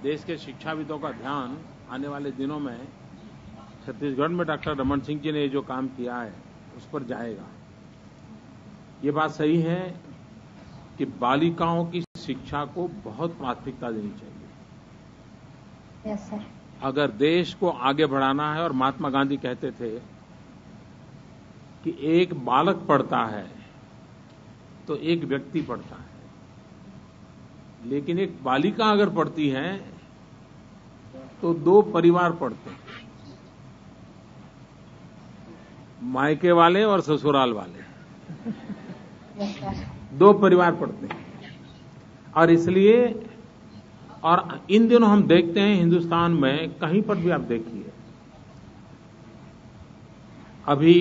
देश के शिक्षाविदों का ध्यान आने वाले दिनों में छत्तीसगढ़ में डॉक्टर रमन सिंह जी ने जो काम किया है उस पर जाएगा। ये बात सही है कि बालिकाओं की शिक्षा को बहुत प्राथमिकता देनी चाहिए। Yes sir. अगर देश को आगे बढ़ाना है, और महात्मा गांधी कहते थे कि एक बालक पढ़ता है तो एक व्यक्ति पढ़ता है, लेकिन एक बालिका अगर पढ़ती है तो 2 परिवार पढ़ते हैं, मायके वाले और ससुराल वाले। 2 परिवार पढ़ते हैं। और इसलिए, और इन दिनों हम देखते हैं हिंदुस्तान में कहीं पर भी आप देखिए, अभी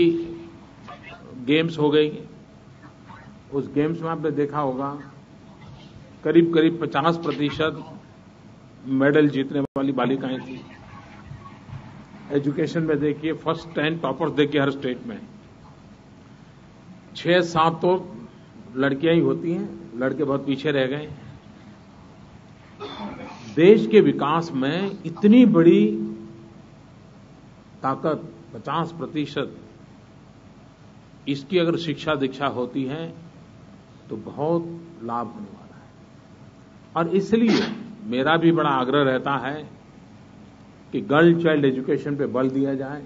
गेम्स हो गई, उस गेम्स में आपने देखा होगा करीब करीब 50% मेडल जीतने वाली बालिकाएं थी। एजुकेशन में देखिए फर्स्ट 10 टॉपर्स देखिए हर स्टेट में, 6-7 तो लड़कियां ही होती हैं, लड़के बहुत पीछे रह गए। देश के विकास में इतनी बड़ी ताकत 50%, इसकी अगर शिक्षा दीक्षा होती है तो बहुत लाभ होने वाला है। और इसलिए मेरा भी बड़ा आग्रह रहता है कि गर्ल चाइल्ड एजुकेशन पे बल दिया जाए।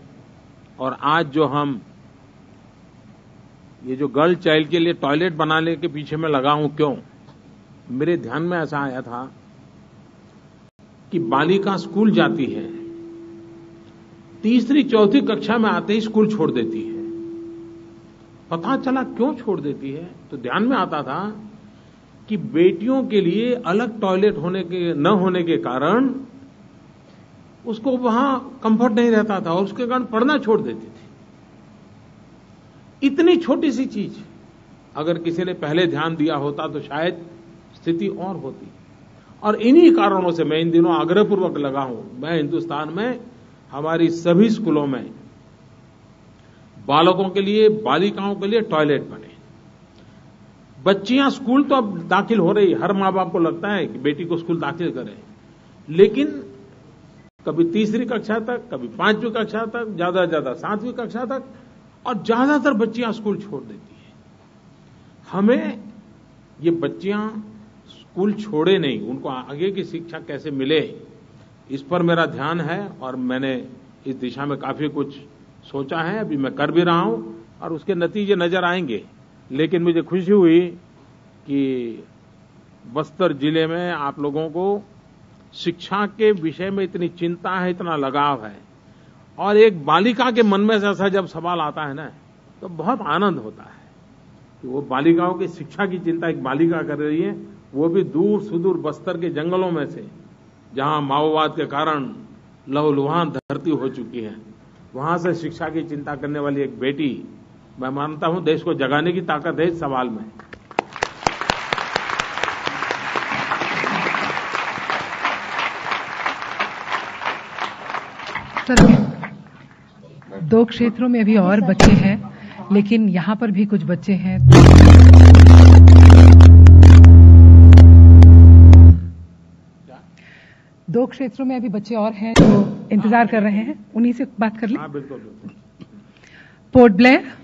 और आज जो हम ये जो गर्ल चाइल्ड के लिए टॉयलेट बनाने के पीछे मैं लगा हूं, क्यों? मेरे ध्यान में ऐसा आया था कि बालिका स्कूल जाती है, 3री-4थी कक्षा में आते ही स्कूल छोड़ देती है। पता चला क्यों छोड़ देती है, तो ध्यान में आता था कि बेटियों के लिए अलग टॉयलेट न होने के कारण उसको वहां कंफर्ट नहीं रहता था और उसके कारण पढ़ना छोड़ देती थी। इतनी छोटी सी चीज अगर किसी ने पहले ध्यान दिया होता तो शायद स्थिति और होती। और इन्हीं कारणों से मैं इन दिनों आग्रहपूर्वक लगा हूं, मैं हिंदुस्तान में हमारी सभी स्कूलों में बालकों के लिए, बालिकाओं के लिए टॉयलेट बने। बच्चियां स्कूल तो अब दाखिल हो रही, हर माँ बाप को लगता है कि बेटी को स्कूल दाखिल करें, लेकिन कभी 3री कक्षा तक, कभी 5वीं कक्षा तक, ज्यादा से ज्यादा 7वीं कक्षा तक, और ज्यादातर बच्चियां स्कूल छोड़ देती हैं। हमें ये बच्चियां स्कूल छोड़े नहीं, उनको आगे की शिक्षा कैसे मिले, इस पर मेरा ध्यान है और मैंने इस दिशा में काफी कुछ सोचा है, अभी मैं कर भी रहा हूं और उसके नतीजे नजर आएंगे। लेकिन मुझे खुशी हुई कि बस्तर जिले में आप लोगों को शिक्षा के विषय में इतनी चिंता है, इतना लगाव है, और एक बालिका के मन में से ऐसा जब सवाल आता है ना, तो बहुत आनंद होता है कि वो बालिकाओं की शिक्षा की चिंता एक बालिका कर रही है, वो भी दूर सुदूर बस्तर के जंगलों में से, जहां माओवाद के कारण लहूलुहान धरती हो चुकी है, वहां से शिक्षा की चिंता करने वाली एक बेटी, मैं मानता हूं देश को जगाने की ताकत है इस सवाल में। सर, 2 क्षेत्रों में अभी और बच्चे हैं, लेकिन यहां पर भी कुछ बच्चे हैं। दो क्षेत्रों में अभी बच्चे और हैं जो इंतजार कर रहे हैं, उन्हीं से बात कर लें। हाँ, बिल्कुल। Port Blair.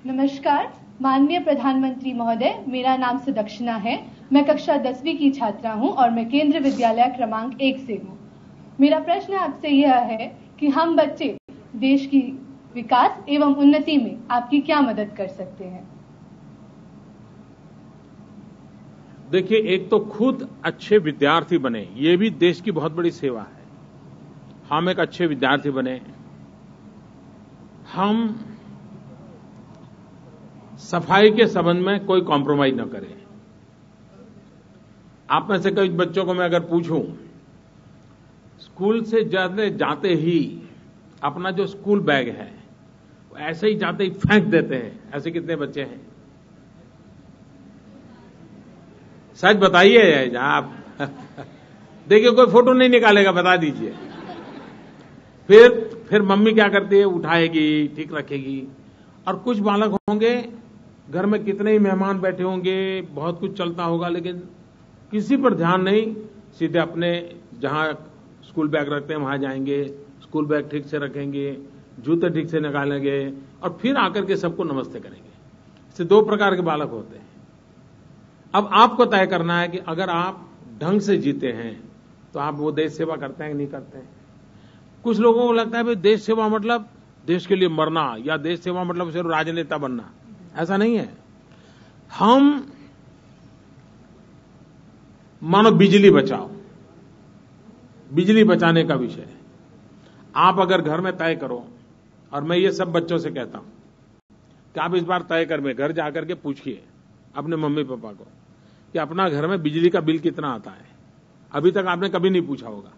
नमस्कार माननीय प्रधानमंत्री महोदय, मेरा नाम सुदक्षिणा है। मैं कक्षा 10वीं की छात्रा हूं और मैं केंद्रीय विद्यालय क्रमांक 1 से हूं। मेरा प्रश्न आपसे यह है कि हम बच्चे देश की विकास एवं उन्नति में आपकी क्या मदद कर सकते हैं? देखिए, एक तो खुद अच्छे विद्यार्थी बने, ये भी देश की बहुत बड़ी सेवा है। हम एक अच्छे विद्यार्थी बने, हम सफाई के संबंध में कोई कॉम्प्रोमाइज न करें। आप में से कई बच्चों को मैं अगर पूछूं, स्कूल से जाते ही अपना जो स्कूल बैग है ऐसे ही जाते ही फेंक देते हैं, ऐसे कितने बच्चे हैं? सच बताइए। जहां आप देखिए, कोई फोटो नहीं निकालेगा, बता दीजिए। फिर मम्मी क्या करती है, उठाएगी, ठीक रखेगी। और कुछ बालक होंगे, घर में कितने ही मेहमान बैठे होंगे, बहुत कुछ चलता होगा, लेकिन किसी पर ध्यान नहीं, सीधे अपने जहां स्कूल बैग रखते हैं वहां जाएंगे, स्कूल बैग ठीक से रखेंगे, जूते ठीक से निकालेंगे और फिर आकर के सबको नमस्ते करेंगे। इससे दो प्रकार के बालक होते हैं। अब आपको तय करना है कि अगर आप ढंग से जीते हैं तो आप वो देश सेवा करते हैं कि नहीं करते हैं। कुछ लोगों को लगता है भाई देश सेवा मतलब देश के लिए मरना या देश सेवा मतलब सिर्फ राजनेता बनना। ऐसा नहीं है। हम मानो बिजली बचाओ, बिजली बचाने का विषय है। आप अगर घर में तय करो, और मैं ये सब बच्चों से कहता हूं कि आप इस बार तय कर में घर जाकर के पूछिए अपने मम्मी पापा को कि अपना घर में बिजली का बिल कितना आता है। अभी तक आपने कभी नहीं पूछा होगा।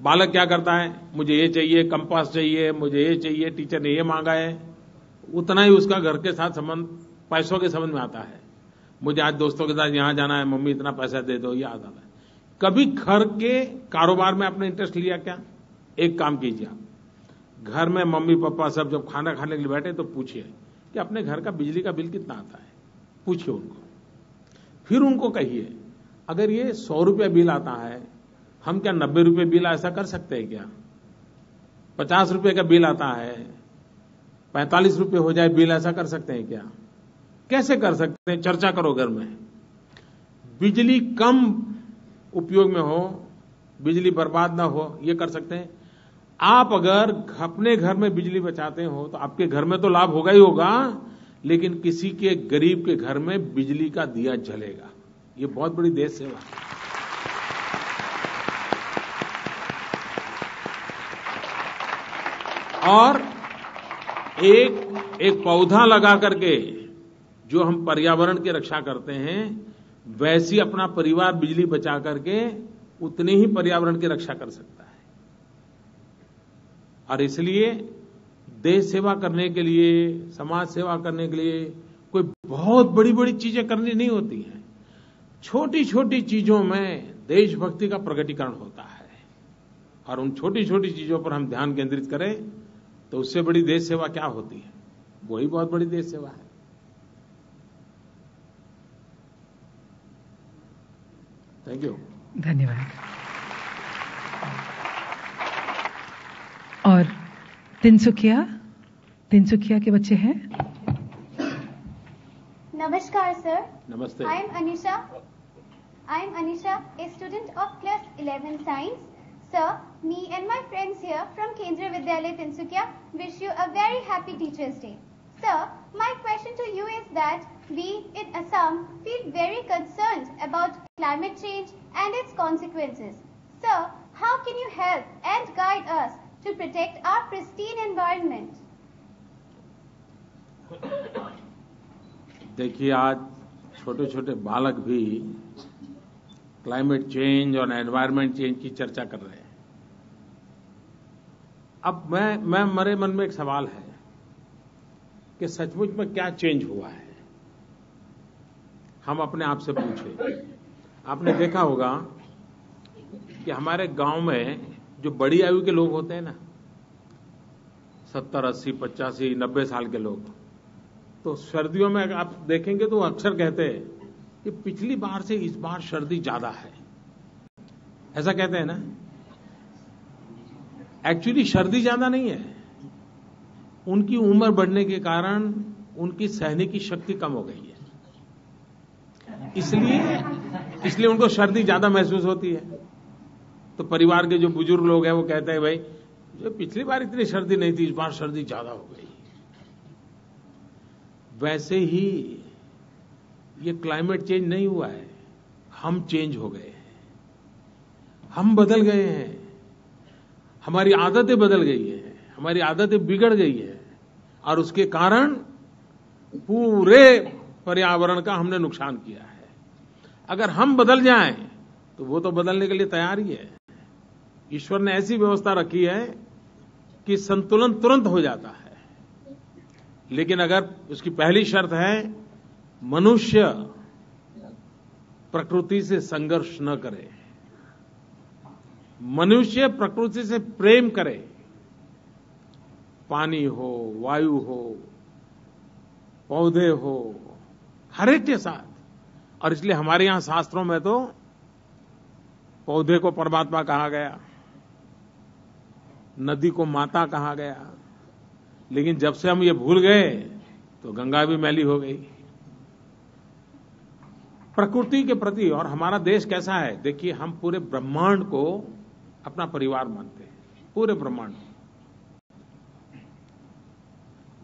बालक क्या करता है, मुझे ये चाहिए, कंपास चाहिए, मुझे ये चाहिए, टीचर ने ये मांगा है, उतना ही उसका घर के साथ संबंध पैसों के संबंध में आता है। मुझे आज दोस्तों के साथ यहां जाना है, मम्मी इतना पैसा दे दो, ये आता है। कभी घर के कारोबार में आपने इंटरेस्ट लिया क्या? एक काम कीजिए, आप घर में मम्मी पापा सब जब खाना खाने के लिए बैठे तो पूछिए कि अपने घर का बिजली का बिल कितना आता है। पूछिए उनको, फिर उनको कहिए अगर ये 100 रुपया बिल आता है, हम क्या 90 रुपये बिल ऐसा कर सकते हैं क्या? 50 रुपये का बिल आता है, 45 रुपये हो जाए बिल, ऐसा कर सकते हैं क्या? कैसे कर सकते हैं? चर्चा करो घर में। बिजली कम उपयोग में हो, बिजली बर्बाद ना हो, ये कर सकते हैं। आप अगर अपने घर में बिजली बचाते हो तो आपके घर में तो लाभ होगा ही होगा, लेकिन किसी के गरीब के घर में बिजली का दिया जलेगा। ये बहुत बड़ी देश सेवा है। और एक पौधा लगा करके जो हम पर्यावरण की रक्षा करते हैं, वैसी अपना परिवार बिजली बचा करके उतनी ही पर्यावरण की रक्षा कर सकता है। और इसलिए देश सेवा करने के लिए, समाज सेवा करने के लिए कोई बहुत बड़ी बड़ी चीजें करनी नहीं होती हैं। छोटी छोटी चीजों में देशभक्ति का प्रकटीकरण होता है, और उन छोटी छोटी चीजों पर हम ध्यान केंद्रित करें तो उससे बड़ी देश सेवा क्या होती है? वही बहुत बड़ी देश सेवा है। Thank you. धन्यवाद। और तिनसुकिया के बच्चे हैं। नमस्कार सर। नमस्ते। I am Anisha, a student of class 11 science. Sir, me and my friends here from Kendriya Vidyalaya Tinsukia wish you a very happy Teachers' Day. Sir, my question to you is that we in Assam feel very concerned about climate change and its consequences. Sir, how can you help and guide us to protect our pristine environment? देखिए, आज छोटे छोटे बालक भी climate change और environment change की चर्चा कर रहे हैं। अब मेरे मन में एक सवाल है कि सचमुच में क्या चेंज हुआ है। हम अपने आप से पूछे। आपने देखा होगा कि हमारे गांव में जो बड़ी आयु के लोग होते हैं ना, 70, 80, 85, 90 साल के लोग, तो सर्दियों में आप देखेंगे तो अक्सर कहते हैं कि पिछली बार से इस बार सर्दी ज्यादा है। ऐसा कहते हैं ना। एक्चुअली सर्दी ज्यादा नहीं है, उनकी उम्र बढ़ने के कारण उनकी सहने की शक्ति कम हो गई है, इसलिए उनको सर्दी ज्यादा महसूस होती है। तो परिवार के जो बुजुर्ग लोग हैं वो कहते हैं भाई जो पिछली बार इतनी सर्दी नहीं थी, इस बार सर्दी ज्यादा हो गई। वैसे ही ये क्लाइमेट चेंज नहीं हुआ है, हम चेंज हो गए हैं, हम बदल गए हैं, हमारी आदतें बदल गई हैं, हमारी आदतें बिगड़ गई है, और उसके कारण पूरे पर्यावरण का हमने नुकसान किया है। अगर हम बदल जाएं तो वो तो बदलने के लिए तैयार ही है। ईश्वर ने ऐसी व्यवस्था रखी है कि संतुलन तुरंत हो जाता है, लेकिन अगर उसकी पहली शर्त है मनुष्य प्रकृति से संघर्ष न करे, मनुष्य प्रकृति से प्रेम करे। पानी हो, वायु हो, पौधे हो, हर एक के साथ और इसलिए हमारे यहां शास्त्रों में तो पौधे को परमात्मा कहा गया, नदी को माता कहा गया, लेकिन जब से हम ये भूल गए तो गंगा भी मैली हो गई। प्रकृति के प्रति, और हमारा देश कैसा है, देखिए हम पूरे ब्रह्मांड को अपना परिवार मानते हैं, पूरे ब्रह्मांड।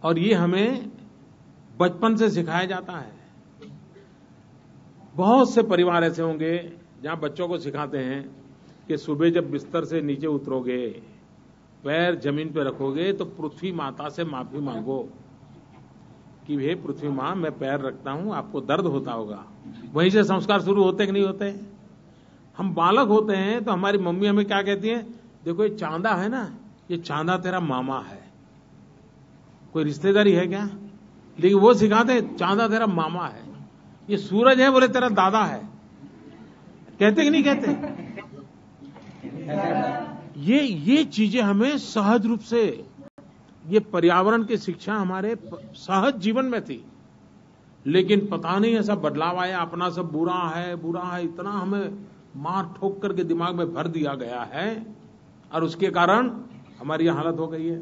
और ये हमें बचपन से सिखाया जाता है। बहुत से परिवार ऐसे होंगे जहां बच्चों को सिखाते हैं कि सुबह जब बिस्तर से नीचे उतरोगे, पैर जमीन पे रखोगे तो पृथ्वी माता से माफी मांगो कि हे पृथ्वी मां, मैं पैर रखता हूं, आपको दर्द होता होगा। वहीं से संस्कार शुरू होते कि नहीं होते? हम बालक होते हैं तो हमारी मम्मी हमें क्या कहती है, देखो ये चांदा है ना, ये चांदा तेरा मामा है। कोई रिश्तेदारी है क्या? लेकिन वो सिखाते हैं चांदा तेरा मामा है। ये सूरज है, बोले तेरा दादा है। कहते कि नहीं कहते? ये चीजें हमें सहज रूप से, ये पर्यावरण की शिक्षा हमारे सहज जीवन में थी। लेकिन पता नहीं ऐसा बदलाव आया, अपना सब बुरा है, इतना हमें मार ठोक करके दिमाग में भर दिया गया है, और उसके कारण हमारी हालत हो गई है।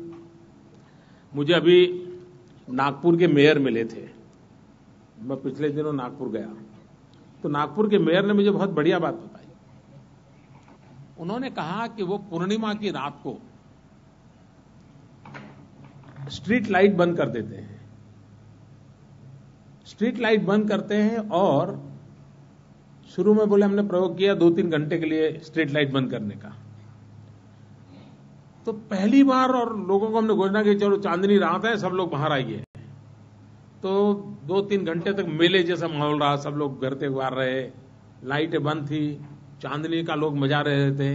मुझे अभी नागपुर के मेयर मिले थे, मैं पिछले दिनों नागपुर गया, तो नागपुर के मेयर ने मुझे बहुत बढ़िया बात बताई। उन्होंने कहा कि वो पूर्णिमा की रात को स्ट्रीट लाइट बंद कर देते हैं, स्ट्रीट लाइट बंद करते हैं, और शुरू में बोले हमने प्रयोग किया 2-3 घंटे के लिए स्ट्रीट लाइट बंद करने का। तो पहली बार, और लोगों को हमने घोषणा की चलो चांदनी रात है, सब लोग बाहर आइए। तो 2-3 घंटे तक मेले जैसा माहौल रहा, सब लोग घर त्योहार रहे, लाइटें बंद थी, चांदनी का लोग मजा रहे थे।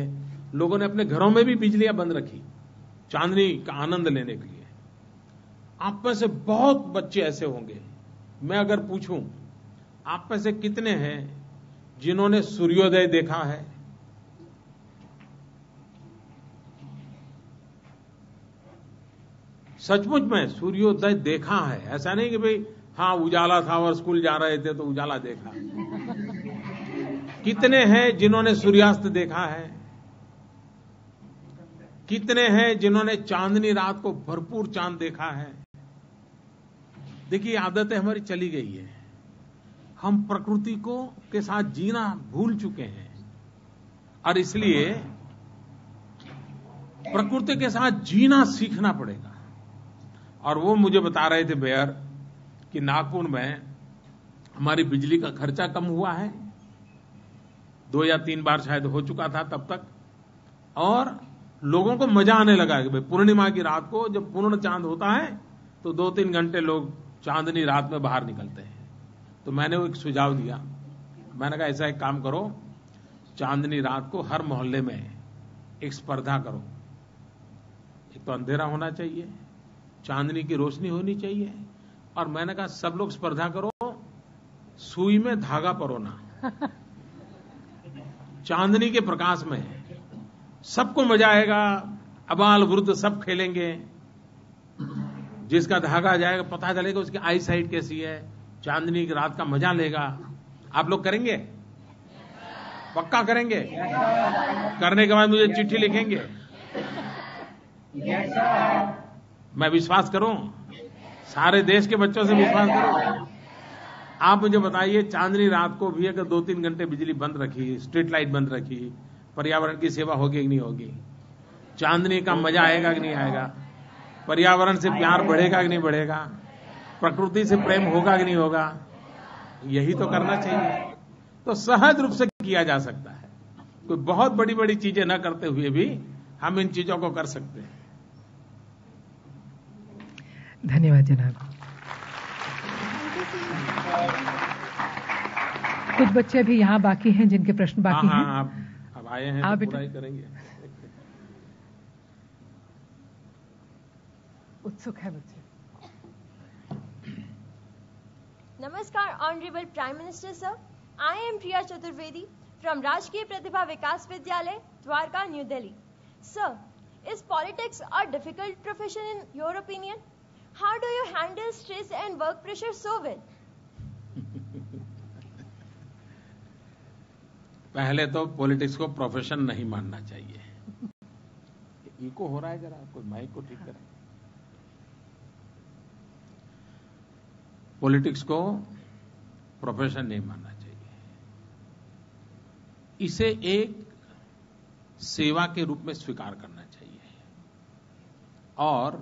लोगों ने अपने घरों में भी बिजलियां बंद रखी चांदनी का आनंद लेने के लिए। आप में से बहुत बच्चे ऐसे होंगे, मैं अगर पूछूं आप में से कितने हैं जिन्होंने सूर्योदय देखा है? सचमुच में सूर्योदय देखा है, ऐसा नहीं कि भाई हाँ उजाला था और स्कूल जा रहे थे तो उजाला देखा। कितने हैं जिन्होंने सूर्यास्त देखा है? कितने हैं जिन्होंने चांदनी रात को भरपूर चांद देखा है? देखिए आदतें हमारी चली गई है, हम प्रकृति को के साथ जीना भूल चुके हैं, और इसलिए प्रकृति के साथ जीना सीखना पड़ेगा। और वो मुझे बता रहे थे मेयर कि नागपुर में हमारी बिजली का खर्चा कम हुआ है, 2 या 3 बार शायद हो चुका था तब तक, और लोगों को मजा आने लगा कि भाई पूर्णिमा की रात को जब पूर्ण चांद होता है तो 2-3 घंटे लोग चांदनी रात में बाहर निकलते हैं। तो मैंने वो एक सुझाव दिया, मैंने कहा ऐसा एक काम करो, चांदनी रात को हर मोहल्ले में एक स्पर्धा करो। एक तो अंधेरा होना चाहिए, चांदनी की रोशनी होनी चाहिए, और मैंने कहा सब लोग स्पर्धा करो, सुई में धागा परोना। चांदनी के प्रकाश में सबको मजा आएगा, अबाल वृद्ध सब खेलेंगे, जिसका धागा जाएगा पता चलेगा उसकी आई साइट कैसी है, चांदनी की रात का मजा लेगा। आप लोग करेंगे? पक्का करेंगे? करने के बाद मुझे चिट्ठी लिखेंगे? मैं विश्वास करूं, सारे देश के बच्चों से विश्वास करूं। आप मुझे बताइए, चांदनी रात को भी अगर 2-3 घंटे बिजली बंद रखी, स्ट्रीट लाइट बंद रखी, पर्यावरण की सेवा होगी कि नहीं होगी? चांदनी का मजा आएगा कि नहीं आएगा? पर्यावरण से प्यार बढ़ेगा कि नहीं बढ़ेगा? प्रकृति से प्रेम होगा कि नहीं होगा? यही तो करना चाहिए। तो सहज रूप से किया जा सकता है, कोई बहुत बड़ी बड़ी चीजें न करते हुए भी हम इन चीजों को कर सकते हैं। धन्यवाद जनाब। कुछ बच्चे भी यहाँ बाकी हैं जिनके प्रश्न बाकी हैं। आप आए हैं, आप तो पूरा ही करेंगे। उत्सुक है बच्चे। Namaskar, Honorable Prime Minister Sir. I am Priya Chaturvedi from Rajkiya Pratibha Vikas Vidyalay, Dwarka, New Delhi. Sir, is politics a difficult profession in your opinion? How do you handle stress and work pressure so well? पहले तो politics को profession नहीं मानना चाहिए। Eco हो रहा है, जरा कोई माइक को ठीक करें। पॉलिटिक्स को प्रोफेशन नहीं मानना चाहिए, इसे एक सेवा के रूप में स्वीकार करना चाहिए। और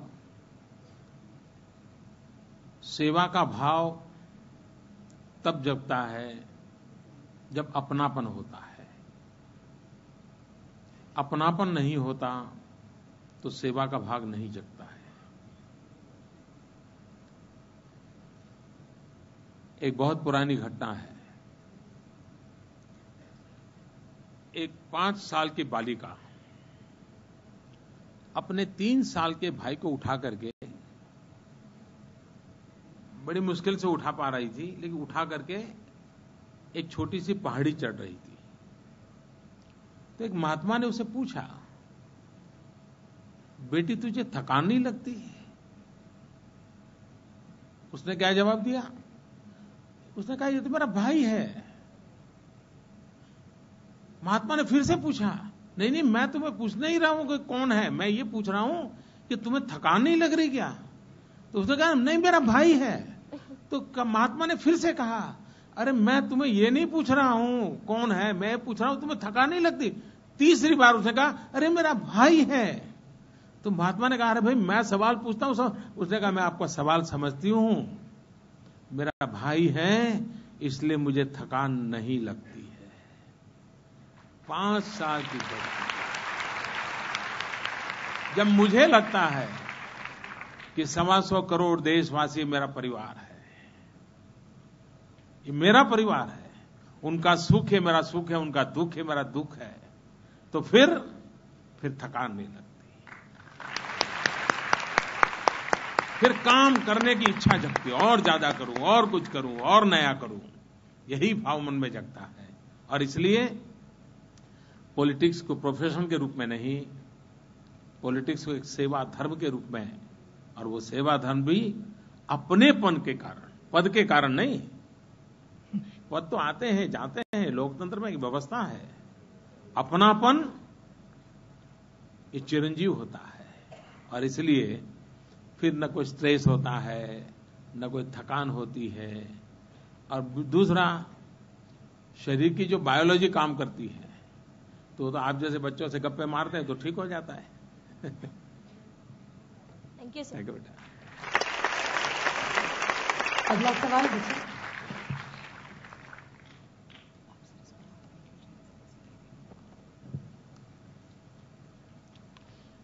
सेवा का भाव तब जगता है जब अपनापन होता है। अपनापन नहीं होता तो सेवा का भाग नहीं जगता है। एक बहुत पुरानी घटना है। एक 5 साल की बालिका अपने 3 साल के भाई को उठा करके, बड़ी मुश्किल से उठा पा रही थी, लेकिन उठा करके एक छोटी सी पहाड़ी चढ़ रही थी। तो एक महात्मा ने उसे पूछा, बेटी तुझे थकान नहीं लगती? उसने क्या जवाब दिया? उसने कहा, ये तो मेरा भाई है। महात्मा ने फिर से पूछा, नहीं नहीं, मैं तुम्हें पूछ नहीं रहा हूं कि कौन है, मैं ये पूछ रहा हूं कि तुम्हें थकान नहीं लग रही क्या? तो उसने कहा, नहीं मेरा भाई है। तो महात्मा ने फिर से कहा, अरे मैं तुम्हें ये नहीं पूछ रहा हूं कौन है, मैं पूछ रहा हूं तुम्हें थकान नहीं लगती? तीसरी बार उसने कहा, अरे मेरा भाई है। तो महात्मा ने कहा, अरे भाई मैं सवाल पूछता हूं। उसने कहा, मैं आपका सवाल समझती हूं, मेरा भाई है इसलिए मुझे थकान नहीं लगती है। 5 साल की बच्ची। जब मुझे लगता है कि 125 करोड़ देशवासी मेरा परिवार है, ये मेरा परिवार है, उनका सुख है मेरा सुख है, उनका दुख है मेरा दुख है, तो फिर थकान नहीं लगती। फिर काम करने की इच्छा जगती है, और ज्यादा करूं, और कुछ करूं, और नया करूं, यही भाव मन में जगता है। और इसलिए पॉलिटिक्स को प्रोफेशन के रूप में नहीं, पॉलिटिक्स को एक सेवा धर्म के रूप में, और वो सेवा धर्म भी अपनेपन के कारण, पद के कारण नहीं। पद तो आते हैं जाते हैं, लोकतंत्र में एक व्यवस्था है। अपनापन ये चिरंजीव होता है, और इसलिए फिर न कोई स्ट्रेस होता है, न कोई थकान होती है। और दूसरा, शरीर की जो बायोलॉजी काम करती है, तो आप जैसे बच्चों से गप्पे मारते हैं तो ठीक हो जाता है। Thank you sir. बेटा, अगला सवाल देखिए।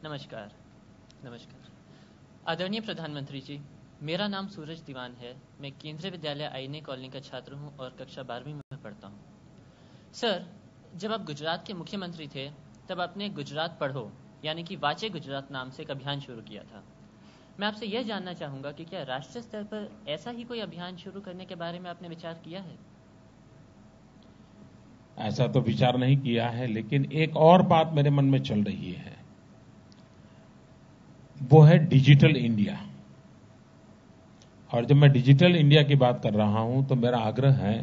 नमस्कार। आदरणीय प्रधानमंत्री जी, मेरा नाम सूरज दीवान है। मैं केंद्रीय विद्यालय आईने कॉलोनी का छात्र हूं और कक्षा 12वीं में पढ़ता हूं। सर, जब आप गुजरात के मुख्यमंत्री थे तब आपने गुजरात पढ़ो यानी कि वाचे गुजरात नाम से एक अभियान शुरू किया था। मैं आपसे यह जानना चाहूंगा कि क्या राष्ट्रीय स्तर पर ऐसा ही कोई अभियान शुरू करने के बारे में आपने विचार किया है? ऐसा तो विचार नहीं किया है, लेकिन एक और बात मेरे मन में चल रही है, वो है डिजिटल इंडिया। और जब मैं डिजिटल इंडिया की बात कर रहा हूं तो मेरा आग्रह है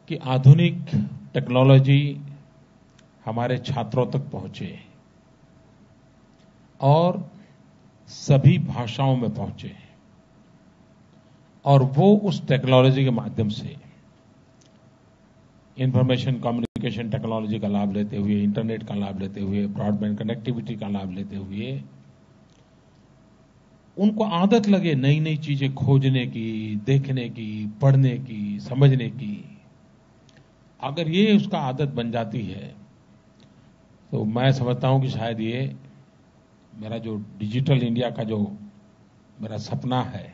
कि आधुनिक टेक्नोलॉजी हमारे छात्रों तक पहुंचे और सभी भाषाओं में पहुंचे, और वो उस टेक्नोलॉजी के माध्यम से इंफॉर्मेशन कम्युनिकेशन टेक्नोलॉजी का लाभ लेते हुए, इंटरनेट का लाभ लेते हुए, ब्रॉडबैंड कनेक्टिविटी का लाभ लेते हुए, उनको आदत लगे नई नई चीजें खोजने की, देखने की, पढ़ने की, समझने की। अगर ये उसका आदत बन जाती है तो मैं समझता हूं कि शायद ये मेरा जो डिजिटल इंडिया का जो मेरा सपना है,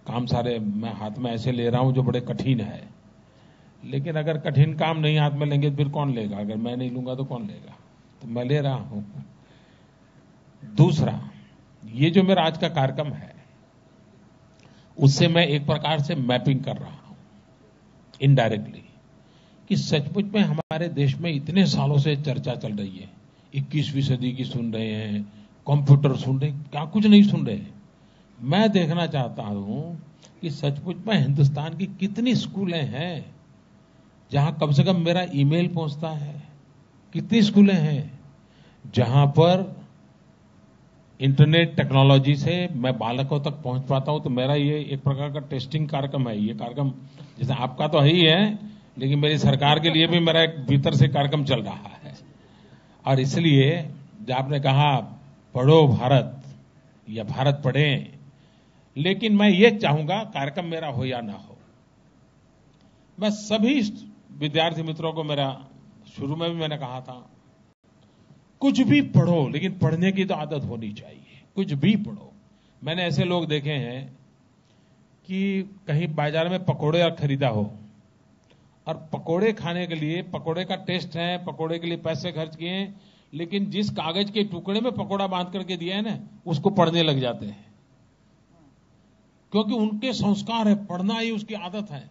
काम सारे मैं हाथ में ऐसे ले रहा हूं जो बड़े कठिन है, लेकिन अगर कठिन काम नहीं हाथ में लेंगे तो फिर कौन लेगा? अगर मैं नहीं लूंगा तो कौन लेगा? तो मैं ले रहा हूं। दूसरा, ये जो मेरा आज का कार्यक्रम है, उससे मैं एक प्रकार से मैपिंग कर रहा हूं इनडायरेक्टली, कि सचमुच में हमारे देश में इतने सालों से चर्चा चल रही है, 21वीं सदी की सुन रहे हैं, कंप्यूटर सुन रहे हैं, क्या कुछ नहीं सुन रहे हैं। मैं देखना चाहता हूं कि सचमुच में हिंदुस्तान की कितनी स्कूलें हैं जहां कम से कम मेरा ईमेल पहुंचता है? कितनी स्कूलें हैं जहां पर इंटरनेट टेक्नोलॉजी से मैं बालकों तक पहुंच पाता हूं? तो मेरा ये एक प्रकार का टेस्टिंग कार्यक्रम है। ये कार्यक्रम जैसे आपका तो है ही है, लेकिन मेरी सरकार के लिए भी मेरा एक भीतर से कार्यक्रम चल रहा है। और इसलिए जब आपने कहा पढ़ो भारत या भारत पढ़े, लेकिन मैं ये चाहूंगा कार्यक्रम मेरा हो या ना हो, मैं सभी विद्यार्थी मित्रों को, मेरा शुरू में भी मैंने कहा था, कुछ भी पढ़ो, लेकिन पढ़ने की तो आदत होनी चाहिए। कुछ भी पढ़ो। मैंने ऐसे लोग देखे हैं कि कहीं बाजार में पकोड़े खरीदा हो और पकोड़े खाने के लिए, पकोड़े का टेस्ट है, पकोड़े के लिए पैसे खर्च किए हैं, लेकिन जिस कागज के टुकड़े में पकोड़ा बांध करके दिया है ना, उसको पढ़ने लग जाते हैं, क्योंकि उनके संस्कार है, पढ़ना ही उसकी आदत है।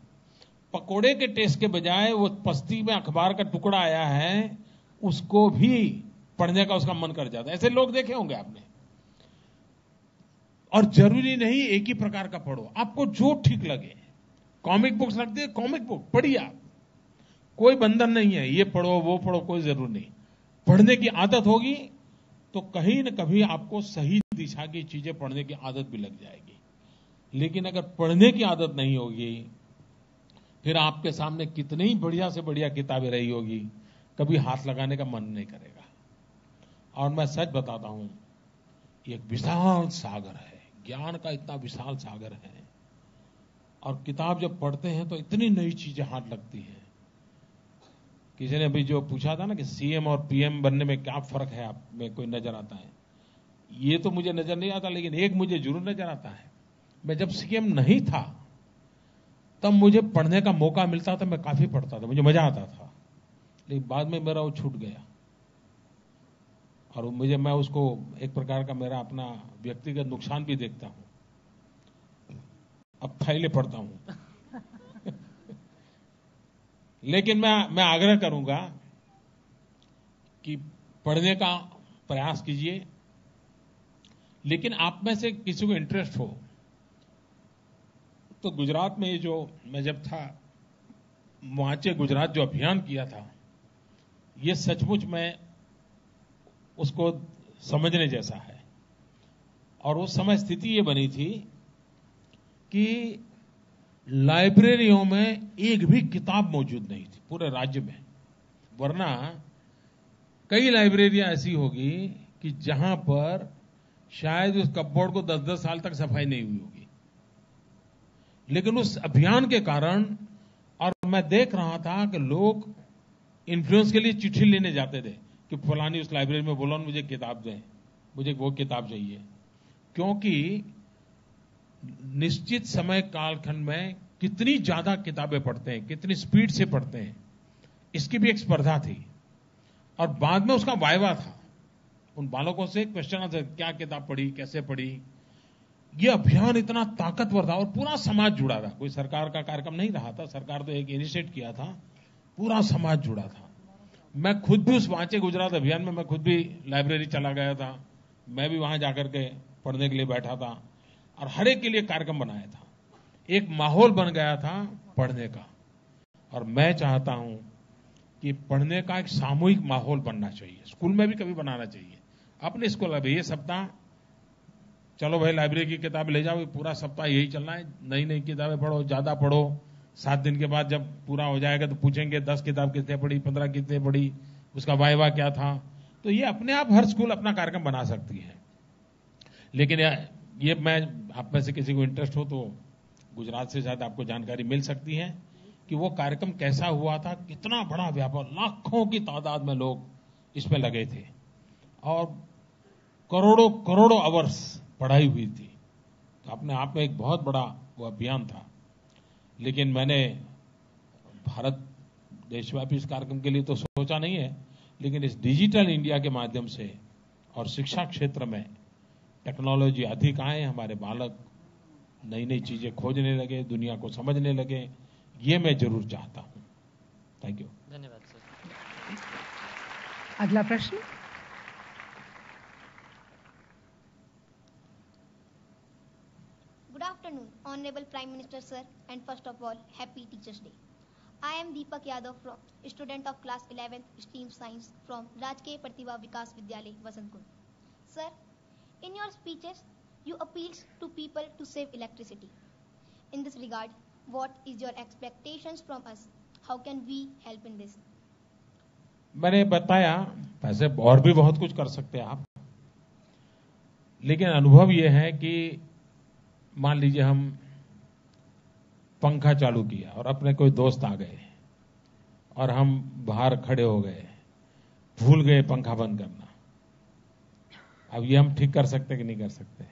पकोड़े के टेस्ट के बजाय वो पस्ती में अखबार का टुकड़ा आया है, उसको भी पढ़ने का उसका मन कर जाता है। ऐसे लोग देखे होंगे आपने। और जरूरी नहीं एक ही प्रकार का पढ़ो, आपको जो ठीक लगे। कॉमिक बुक्स रखते हैं, कॉमिक बुक पढ़िए आप, कोई बंधन नहीं है, ये पढ़ो वो पढ़ो, कोई जरूर नहीं। पढ़ने की आदत होगी तो कहीं न कभी आपको सही दिशा की चीजें पढ़ने की आदत भी लग जाएगी। लेकिन अगर पढ़ने की आदत नहीं होगी, फिर आपके सामने कितनी ही बढ़िया से बढ़िया किताबें रही होगी, कभी हाथ लगाने का मन नहीं करेगा। और मैं सच बताता हूं, ये एक विशाल सागर है, ज्ञान का इतना विशाल सागर है। और किताब जब पढ़ते हैं तो इतनी नई चीजें हाथ लगती हैं। किसी ने अभी जो पूछा था ना कि सीएम और पीएम बनने में क्या फर्क है, आप में कोई नजर आता है? ये तो मुझे नजर नहीं आता, लेकिन एक मुझे जरूर नजर आता है। मैं जब सीएम नहीं था तब मुझे पढ़ने का मौका मिलता था, मैं काफी पढ़ता था, मुझे मजा आता था। लेकिन बाद में मेरा वो छूट गया और मैं उसको एक प्रकार का मेरा अपना व्यक्तिगत नुकसान भी देखता हूं। अब फाइलें पढ़ता हूं। लेकिन मैं आग्रह करूंगा कि पढ़ने का प्रयास कीजिए, लेकिन आप में से किसी को इंटरेस्ट हो तो गुजरात में जो मैं जब था, वांचे गुजरात जो अभियान किया था, ये सचमुच में उसको समझने जैसा है। और उस समय स्थिति ये बनी थी कि लाइब्रेरियों में एक भी किताब मौजूद नहीं थी पूरे राज्य में। वरना कई लाइब्रेरियां ऐसी होगी कि जहां पर शायद उस कपबोर्ड को 10-10 साल तक सफाई नहीं हुई होगी। लेकिन उस अभियान के कारण, और मैं देख रहा था कि लोग इन्फ्लुएंस के लिए चिट्ठी लेने जाते थे कि फलानी उस लाइब्रेरी में बोलो मुझे किताब दें, मुझे वो किताब चाहिए। क्योंकि निश्चित समय कालखंड में कितनी ज्यादा किताबें पढ़ते हैं, कितनी स्पीड से पढ़ते हैं, इसकी भी एक स्पर्धा थी। और बाद में उसका वाइवा था, उन बालकों से क्वेश्चन आता, क्या किताब पढ़ी, कैसे पढ़ी। ये अभियान इतना ताकतवर था और पूरा समाज जुड़ा था। कोई सरकार का कार्यक्रम नहीं रहा था, सरकार तो एक इनिशिएट किया था, पूरा समाज जुड़ा था। मैं खुद भी उस वांचे गुजरात अभियान में मैं खुद भी लाइब्रेरी चला गया था। मैं भी वहां जाकर के पढ़ने के लिए बैठा था और हर एक के लिए कार्यक्रम बनाया था। एक माहौल बन गया था पढ़ने का। और मैं चाहता हूं कि पढ़ने का एक सामूहिक माहौल बनना चाहिए, स्कूल में भी कभी बनाना चाहिए। अपने स्कूल में ये सप्ताह चलो भाई लाइब्रेरी की किताब ले जाओ, पूरा सप्ताह यही चलना है, नई नई किताबें पढ़ो, ज्यादा पढ़ो। 7 दिन के बाद जब पूरा हो जाएगा तो पूछेंगे 10 किताब कितने पढ़ी, 15 कितने पढ़ी, उसका वाइवा क्या था। तो ये अपने आप हर स्कूल अपना कार्यक्रम बना सकती है। लेकिन ये मैं आप में से किसी को इंटरेस्ट हो तो गुजरात से शायद आपको जानकारी मिल सकती है कि वो कार्यक्रम कैसा हुआ था, कितना बड़ा व्यापार, लाखों की तादाद में लोग इसमें लगे थे और करोड़ों करोड़ों आवर्स पढ़ाई हुई थी। तो अपने आप में एक बहुत बड़ा वो अभियान था। लेकिन मैंने भारत देशव्यापी इस कार्यक्रम के लिए तो सोचा नहीं है, लेकिन इस डिजिटल इंडिया के माध्यम से और शिक्षा क्षेत्र में टेक्नोलॉजी अधिक आए, हमारे बालक नई नई चीजें खोजने लगे, दुनिया को समझने लगे, ये मैं जरूर चाहता हूं। Thank you. धन्यवाद सर। अगला प्रश्न। Good afternoon, Honorable Prime Minister Sir, and first of all, Happy Teachers Day. I am Deepak Yadav, student of class 11th stream science from Rajke Pratibha Vikas Vidyalay, Vasantkund. Sir, in your speeches, you appealed to people to save electricity. In this regard, what is your expectations from us? How can we help in this? मैंने बताया वैसे और भी बहुत कुछ कर सकते हैं आप, लेकिन अनुभव यह है कि मान लीजिए हम पंखा चालू किया और अपने कोई दोस्त आ गए और हम बाहर खड़े हो गए, भूल गए पंखा बंद करना। अब ये हम ठीक कर सकते कि नहीं कर सकते?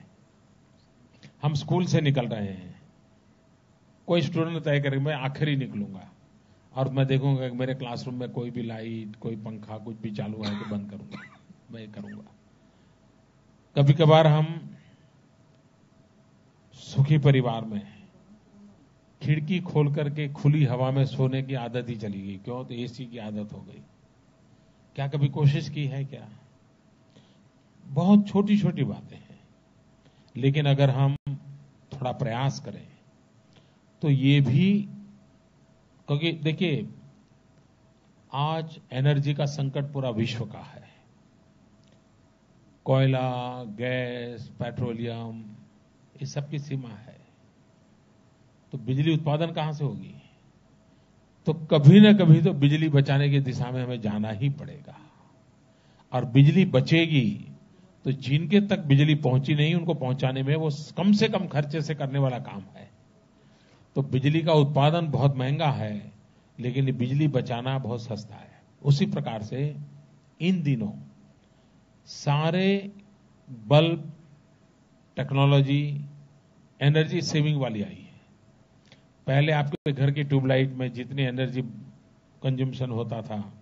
हम स्कूल से निकल रहे हैं, कोई स्टूडेंट तय करे मैं आखिर ही निकलूंगा और मैं देखूंगा कि मेरे क्लासरूम में कोई भी लाइट, कोई पंखा, कुछ भी चालू है तो बंद करूंगा, मैं करूंगा। कभी कभार हम सुखी परिवार में खिड़की खोल करके खुली हवा में सोने की आदत ही चली गई। क्यों? तो एसी की आदत हो गई। क्या कभी कोशिश की है क्या? बहुत छोटी छोटी बातें हैं, लेकिन अगर हम थोड़ा प्रयास करें तो ये भी, क्योंकि देखिए आज एनर्जी का संकट पूरा विश्व का है। कोयला, गैस, पेट्रोलियम, इस सब की सीमा है, तो बिजली उत्पादन कहां से होगी? तो कभी ना कभी तो बिजली बचाने की दिशा में हमें जाना ही पड़ेगा। और बिजली बचेगी तो जिनके तक बिजली पहुंची नहीं उनको पहुंचाने में वो कम से कम खर्चे से करने वाला काम है। तो बिजली का उत्पादन बहुत महंगा है, लेकिन ये बिजली बचाना बहुत सस्ता है। उसी प्रकार से इन दिनों सारे बल्ब टेक्नोलॉजी एनर्जी सेविंग वाली आई है। पहले आपके घर की ट्यूबलाइट में जितनी एनर्जी कंजम्पशन होता था,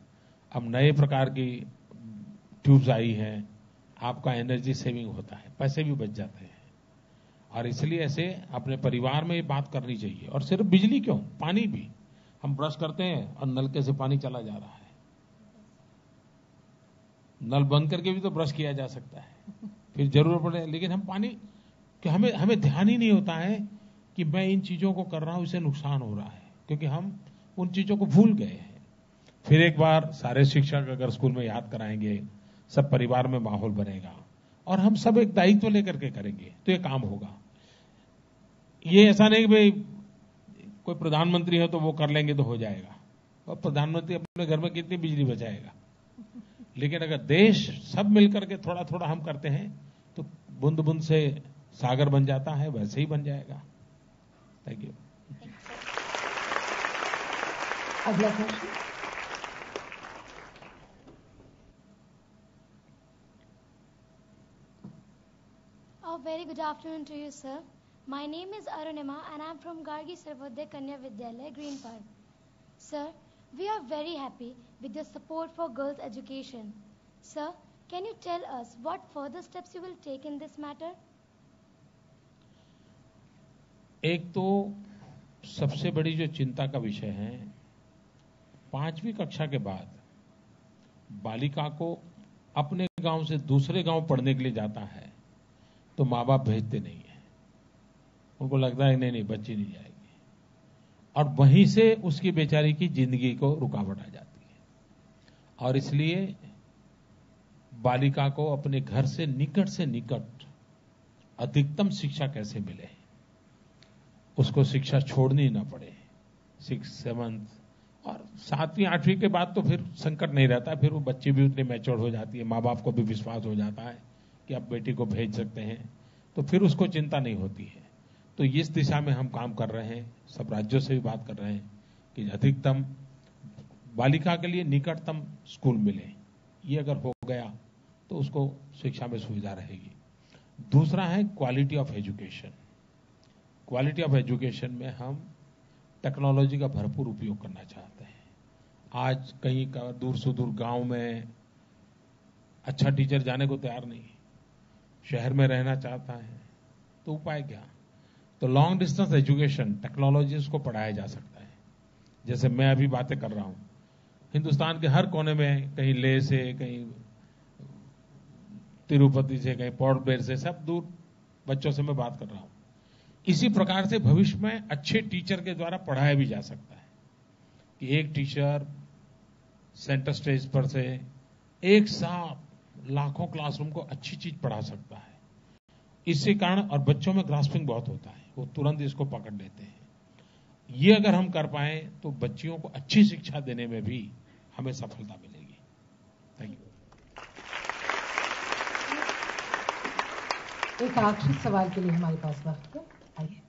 अब नए प्रकार की ट्यूब्स आई हैं, आपका एनर्जी सेविंग होता है, पैसे भी बच जाते हैं। और इसलिए ऐसे अपने परिवार में ये बात करनी चाहिए। और सिर्फ बिजली क्यों, पानी भी। हम ब्रश करते हैं और नलके से पानी चला जा रहा है, नल बंद करके भी तो ब्रश किया जा सकता है, फिर जरूरत पड़े। लेकिन हम पानी कि हमें ध्यान ही नहीं होता है कि मैं इन चीजों को कर रहा हूं, इससे नुकसान हो रहा है, क्योंकि हम उन चीजों को भूल गए हैं। फिर एक बार सारे शिक्षक अगर स्कूल में याद कराएंगे, सब परिवार में माहौल बनेगा और हम सब एक दायित्व लेकर के करेंगे तो ये काम होगा। ये ऐसा नहीं कि भाई कोई प्रधानमंत्री है तो वो कर लेंगे तो हो जाएगा, और प्रधानमंत्री अपने घर में कितनी बिजली बचाएगा। लेकिन अगर देश सब मिलकर के थोड़ा थोड़ा हम करते हैं तो बूंद बूंद से सागर बन जाता है, वैसे ही बन जाएगा। Thank you. अगला प्रश्न। A very good afternoon to you, sir. My name is Arunima and I am from Gargi Sarvodaya Kanya Vidyalaya, Green Park. Sir, we are very happy with your support for girls' education. Sir, can you tell us what further steps you will take in this matter? एक तो सबसे बड़ी जो चिंता का विषय है, 5वीं कक्षा के बाद बालिका को अपने गांव से दूसरे गांव पढ़ने के लिए जाता है तो माँ बाप भेजते नहीं है। उनको लगता है नहीं बच्ची नहीं जाएगी, और वहीं से उसकी बेचारी की जिंदगी को रुकावट आ जाती है। और इसलिए बालिका को अपने घर से निकट अधिकतम शिक्षा कैसे मिले, उसको शिक्षा छोड़नी ना पड़े। 6th, 7th और 7वीं 8वीं के बाद तो फिर संकट नहीं रहता, फिर वो बच्ची भी उतनी मैच्योर हो जाती है, माँ बाप को भी विश्वास हो जाता है कि आप बेटी को भेज सकते हैं, तो फिर उसको चिंता नहीं होती है। तो इस दिशा में हम काम कर रहे हैं, सब राज्यों से भी बात कर रहे हैं कि अधिकतम बालिका के लिए निकटतम स्कूल मिले। ये अगर हो गया तो उसको शिक्षा में सुविधा रहेगी। दूसरा है quality of education. Quality of education में हम टेक्नोलॉजी का भरपूर उपयोग करना चाहते हैं। आज कहीं का दूर सुदूर गांव में अच्छा टीचर जाने को तैयार नहीं, शहर में रहना चाहता है, तो उपाय क्या? तो लॉन्ग डिस्टेंस एजुकेशन टेक्नोलॉजी को पढ़ाया जा सकता है। जैसे मैं अभी बातें कर रहा हूं, हिंदुस्तान के हर कोने में, कहीं लेह से, कहीं तिरुपति से, कहीं पोर्ट ब्लेयर से, सब दूर बच्चों से मैं बात कर रहा हूं। इसी प्रकार से भविष्य में अच्छे टीचर के द्वारा पढ़ाया भी जा सकता है। कि एक टीचर सेंटर स्टेज पर से एक साथ लाखों क्लासरूम को अच्छी चीज पढ़ा सकता है। इसी कारण और बच्चों में ग्रास्पिंग बहुत होता है, वो तुरंत इसको पकड़ लेते हैं। ये अगर हम कर पाए तो बच्चियों को अच्छी शिक्षा देने में भी हमें सफलता मिलेगी। Thank you. एक आखिरी सवाल के लिए हमारे पास वक्त है, आइए।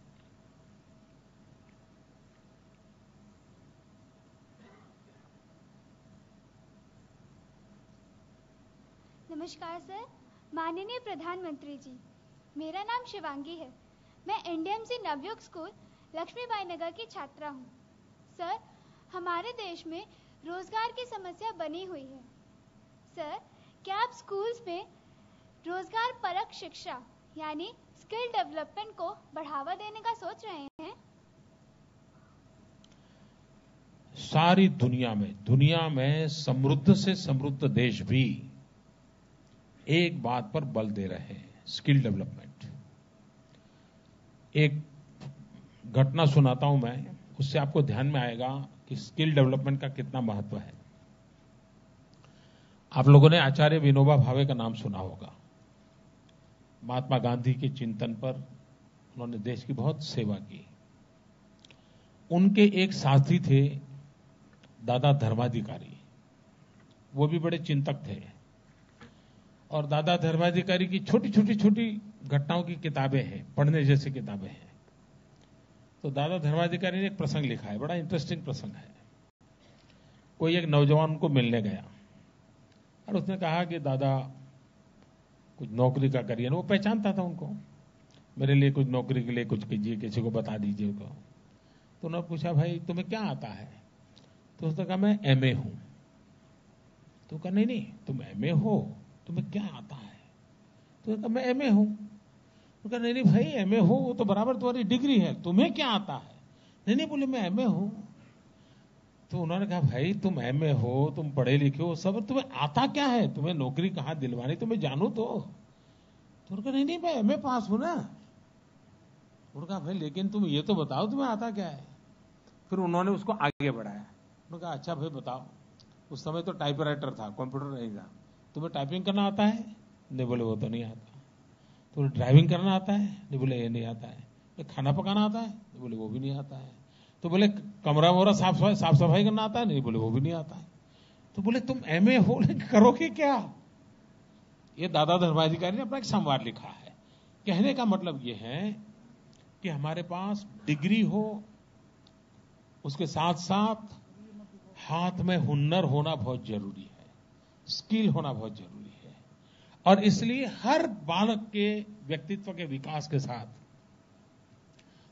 नमस्कार सर, माननीय प्रधानमंत्री जी, मेरा नाम शिवांगी है। मैं एनडीएमसी नवयुग स्कूल लक्ष्मीबाई नगर की छात्रा हूँ। सर, हमारे देश में रोजगार की समस्या बनी हुई है। सर, क्या आप स्कूल्स में रोजगार परक शिक्षा यानी स्किल डेवलपमेंट को बढ़ावा देने का सोच रहे हैं? सारी दुनिया में समृद्ध से समृद्ध देश भी एक बात पर बल दे रहे हैं, स्किल डेवलपमेंट। एक घटना सुनाता हूं मैं, उससे आपको ध्यान में आएगा कि स्किल डेवलपमेंट का कितना महत्व है। आप लोगों ने आचार्य विनोबा भावे का नाम सुना होगा। महात्मा गांधी के चिंतन पर उन्होंने देश की बहुत सेवा की। उनके एक साथी थे दादा धर्माधिकारी, वो भी बड़े चिंतक थे। और दादा धर्माधिकारी की छोटी घटनाओं की किताबें हैं, पढ़ने जैसी किताबें हैं। तो दादा धर्माधिकारी ने एक प्रसंग लिखा है, बड़ा इंटरेस्टिंग प्रसंग है। कोई एक नौजवान को मिलने गया और उसने कहा कि दादा कुछ नौकरी का करिए। वो पहचानता था उनको, मेरे लिए कुछ नौकरी के लिए कुछ कीजिए, किसी को बता दीजिए को। तो उन्होंने पूछा, भाई तुम्हें क्या आता है? तो उसने कहा, मैं एमए हूं। तो कहा, नहीं तुम एमए हो, तुम्हें क्या आता है? तो कहा, मैं एमए हूं। तो कहा, नहीं भाई एमए हो वो तो बराबर तुम्हारी डिग्री है, तुम्हें क्या आता है? नहीं बोले मैं एमए हूं। तो उन्होंने कहा, भाई तुम एमए हो, तुम पढ़े लिखे हो सब, तुम्हें आता क्या है? तुम्हें नौकरी कहां दिलवानी, तुम्हें जानू तो। उन्होंने कहा, नहीं मैं एमए पास हूं ना। उन्होंने कहा, भाई लेकिन तुम ये तो बताओ तुम्हें आता क्या है? फिर उन्होंने उसको आगे बढ़ाया। उन्होंने कहा, अच्छा भाई बताओ। उस समय तो टाइपराइटर था, कंप्यूटर नहीं था। तुम्हें टाइपिंग करना आता है? नहीं बोले वो तो नहीं आता। तो ड्राइविंग करना आता है? नहीं बोले ये नहीं आता है। तो खाना पकाना आता है? नहीं बोले वो भी नहीं आता है। तो बोले कमरा वमरा साफ सफाई करना आता है? नहीं बोले वो भी नहीं आता है। तो बोले तुम एमए हो लेकिन करोगे क्या? ये दादा धर्माधिकारी ने अपना एक संवाद लिखा है। कहने का मतलब ये है कि हमारे पास डिग्री हो, उसके साथ साथ हाथ में हुनर होना बहुत जरूरी है, स्किल होना बहुत जरूरी है। और इसलिए हर बालक के व्यक्तित्व के विकास के साथ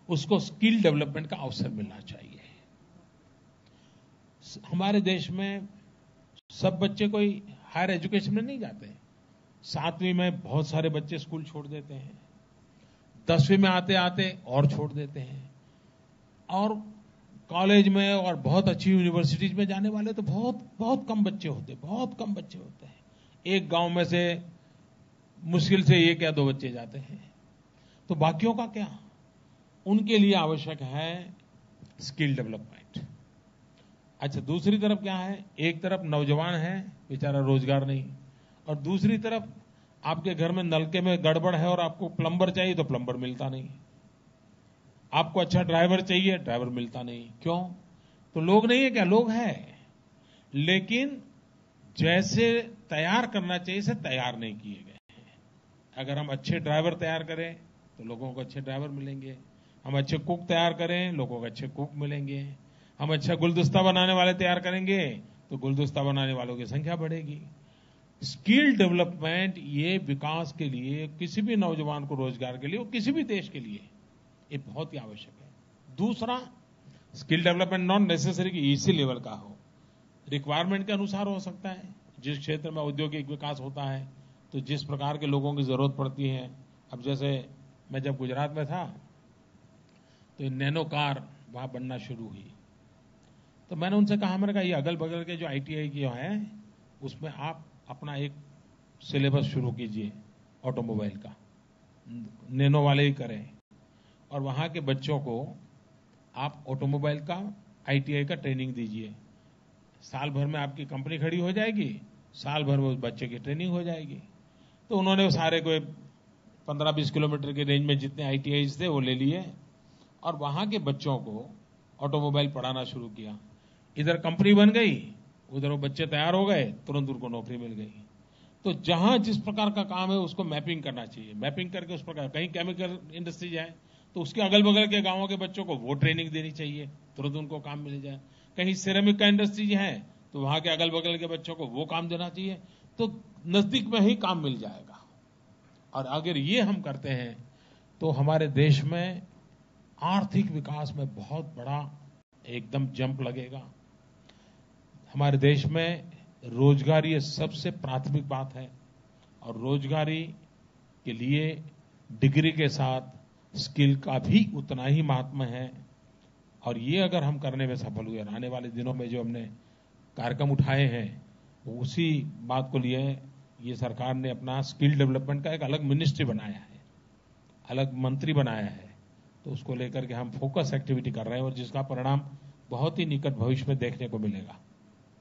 उसको स्किल डेवलपमेंट का अवसर मिलना चाहिए। हमारे देश में सब बच्चे कोई हायर एजुकेशन में नहीं जाते। 7वीं में बहुत सारे बच्चे स्कूल छोड़ देते हैं, 10वीं में आते आते और छोड़ देते हैं, और कॉलेज में और बहुत अच्छी यूनिवर्सिटीज में जाने वाले तो बहुत कम बच्चे होते हैं। एक गांव में से मुश्किल से 1 या 2 बच्चे जाते हैं। तो बाकियों का क्या? उनके लिए आवश्यक है स्किल डेवलपमेंट। अच्छा, दूसरी तरफ क्या है? एक तरफ नौजवान है, बेचारा रोजगार नहीं, और दूसरी तरफ आपके घर में नलके में गड़बड़ है और आपको प्लम्बर चाहिए तो प्लम्बर मिलता नहीं, आपको अच्छा ड्राइवर चाहिए, ड्राइवर मिलता नहीं। क्यों? तो लोग नहीं है क्या? लोग हैं, लेकिन जैसे तैयार करना चाहिए से तैयार नहीं किए गए हैं। अगर हम अच्छे ड्राइवर तैयार करें तो लोगों को अच्छे ड्राइवर मिलेंगे, हम अच्छे कुक तैयार करें लोगों को अच्छे कुक मिलेंगे, हम अच्छा गुलदस्ता बनाने वाले तैयार करेंगे तो गुलदस्ता बनाने वालों की संख्या बढ़ेगी। स्किल डेवलपमेंट ये विकास के लिए, किसी भी नौजवान को रोजगार के लिए, किसी भी देश के लिए ये बहुत ही आवश्यक है। दूसरा, स्किल डेवलपमेंट नॉट नेसेसरी कि इसी लेवल का हो, रिक्वायरमेंट के अनुसार हो सकता है। जिस क्षेत्र में औद्योगिक विकास होता है तो जिस प्रकार के लोगों की जरूरत पड़ती है, अब जैसे मैं जब गुजरात में था तो ये नैनो कार वहां बनना शुरू हुई, तो मैंने उनसे कहा, मैंने कहा ये अगल बगल के जो ITI की है उसमें आप अपना एक सिलेबस शुरू कीजिए ऑटोमोबाइल का, नैनो वाले ही करें, और वहां के बच्चों को आप ऑटोमोबाइल का ITI का ट्रेनिंग दीजिए। साल भर में आपकी कंपनी खड़ी हो जाएगी, साल भर में उस बच्चे की ट्रेनिंग हो जाएगी। तो उन्होंने सारे कोई 15-20 किलोमीटर के रेंज में जितने ITIs थे वो ले लिए और वहां के बच्चों को ऑटोमोबाइल पढ़ाना शुरू किया। इधर कंपनी बन गई, उधर वो बच्चे तैयार हो गए, तुरंत उनको नौकरी मिल गई। तो जहां जिस प्रकार का काम है उसको मैपिंग करना चाहिए। मैपिंग करके उस प्रकार, कहीं केमिकल इंडस्ट्री जाए तो उसके अगल बगल के गांवों के बच्चों को वो ट्रेनिंग देनी चाहिए, तुरंत उनको काम मिल जाए। कहीं सिरेमिक का इंडस्ट्री है तो वहां के अगल बगल के बच्चों को वो काम देना चाहिए, तो नजदीक में ही काम मिल जाएगा। और अगर ये हम करते हैं तो हमारे देश में आर्थिक विकास में बहुत बड़ा एकदम जंप लगेगा। हमारे देश में रोजगारी ये सबसे प्राथमिक बात है और रोजगारी के लिए डिग्री के साथ स्किल का भी उतना ही महात्मा है। और ये अगर हम करने में सफल हुए, आने वाले दिनों में जो हमने कार्यक्रम उठाए हैं उसी बात को लिए ये सरकार ने अपना स्किल डेवलपमेंट का एक अलग मिनिस्ट्री बनाया है, अलग मंत्री बनाया है। तो उसको लेकर के हम फोकस एक्टिविटी कर रहे हैं और जिसका परिणाम बहुत ही निकट भविष्य में देखने को मिलेगा।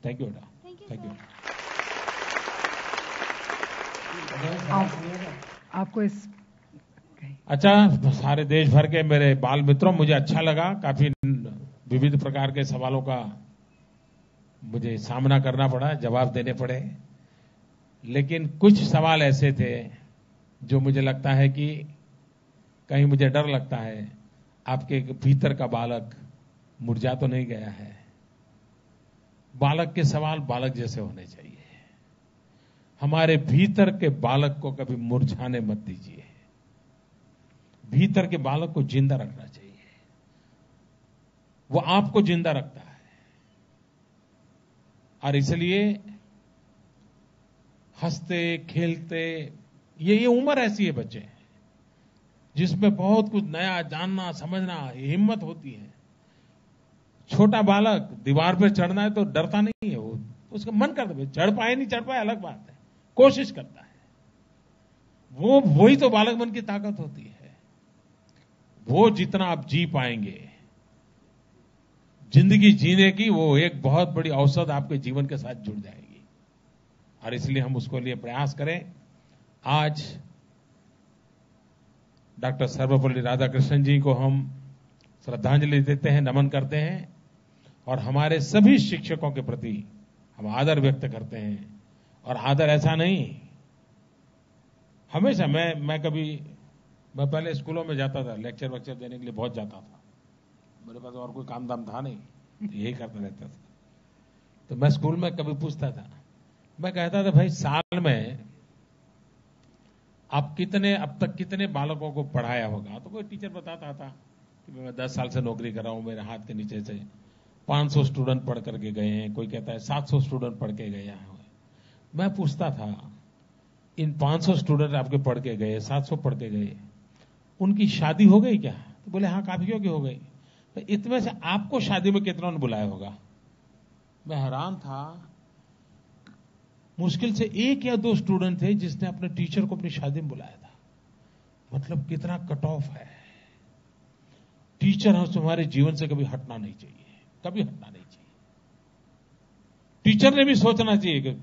थैंक यू बेटा। Thank you. आपको इस अच्छा, सारे देश भर के मेरे बाल मित्रों, मुझे अच्छा लगा, काफी विविध प्रकार के सवालों का मुझे सामना करना पड़ा, जवाब देने पड़े। लेकिन कुछ सवाल ऐसे थे जो मुझे लगता है कि कहीं मुझे डर लगता है आपके भीतर का बालक मुरझा तो नहीं गया है। बालक के सवाल बालक जैसे होने चाहिए। हमारे भीतर के बालक को कभी मुरझाने मत दीजिए। भीतर के बालक को जिंदा रखना चाहिए, वो आपको जिंदा रखता है। और इसलिए हंसते खेलते, ये उम्र ऐसी है बच्चे जिसमें बहुत कुछ नया जानना समझना हिम्मत होती है। छोटा बालक दीवार पर चढ़ना है तो डरता नहीं है, वो उसका मन करता है, चढ़ पाए नहीं चढ़ पाए अलग बात है, कोशिश करता है। वही तो बालक मन की ताकत होती है। वो जितना आप जी पाएंगे जिंदगी जीने की, वो एक बहुत बड़ी औसत आपके जीवन के साथ जुड़ जाएगी। और इसलिए हम उसको लिए प्रयास करें। आज डॉक्टर सर्वपल्ली राधाकृष्णन जी को हम श्रद्धांजलि देते हैं, नमन करते हैं और हमारे सभी शिक्षकों के प्रति हम आदर व्यक्त करते हैं। और आदर ऐसा नहीं, हमेशा मैं पहले स्कूलों में जाता था, लेक्चर वेक्चर देने के लिए बहुत जाता था। मेरे पास और कोई काम धाम था नहीं, यही करता रहता था। तो मैं स्कूल में कभी पूछता था, मैं कहता था भाई साल में आप अब तक कितने बालकों को पढ़ाया होगा? तो कोई टीचर बताता था कि मैं 10 साल से नौकरी कर रहा हूं, मेरे हाथ के नीचे से 500 स्टूडेंट पढ़ करके गए हैं, कोई कहता है 700 स्टूडेंट पढ़ के गए हैं। मैं पूछता था, इन 500 स्टूडेंट आपके पढ़ के गए, 700 पढ़ के गए, उनकी शादी हो गई क्या? तो बोले हाँ, काफियों की हो गई। तो इतने से आपको शादी में कितना ने बुलाया होगा? मैं हैरान था। मुश्किल से 1 या 2 स्टूडेंट थे जिसने अपने टीचर को अपनी शादी में बुलाया था। मतलब कितना कट ऑफ है। टीचर हम तुम्हारे जीवन से कभी हटना नहीं चाहिए, कभी हटना नहीं चाहिए। टीचर ने भी सोचना चाहिए कि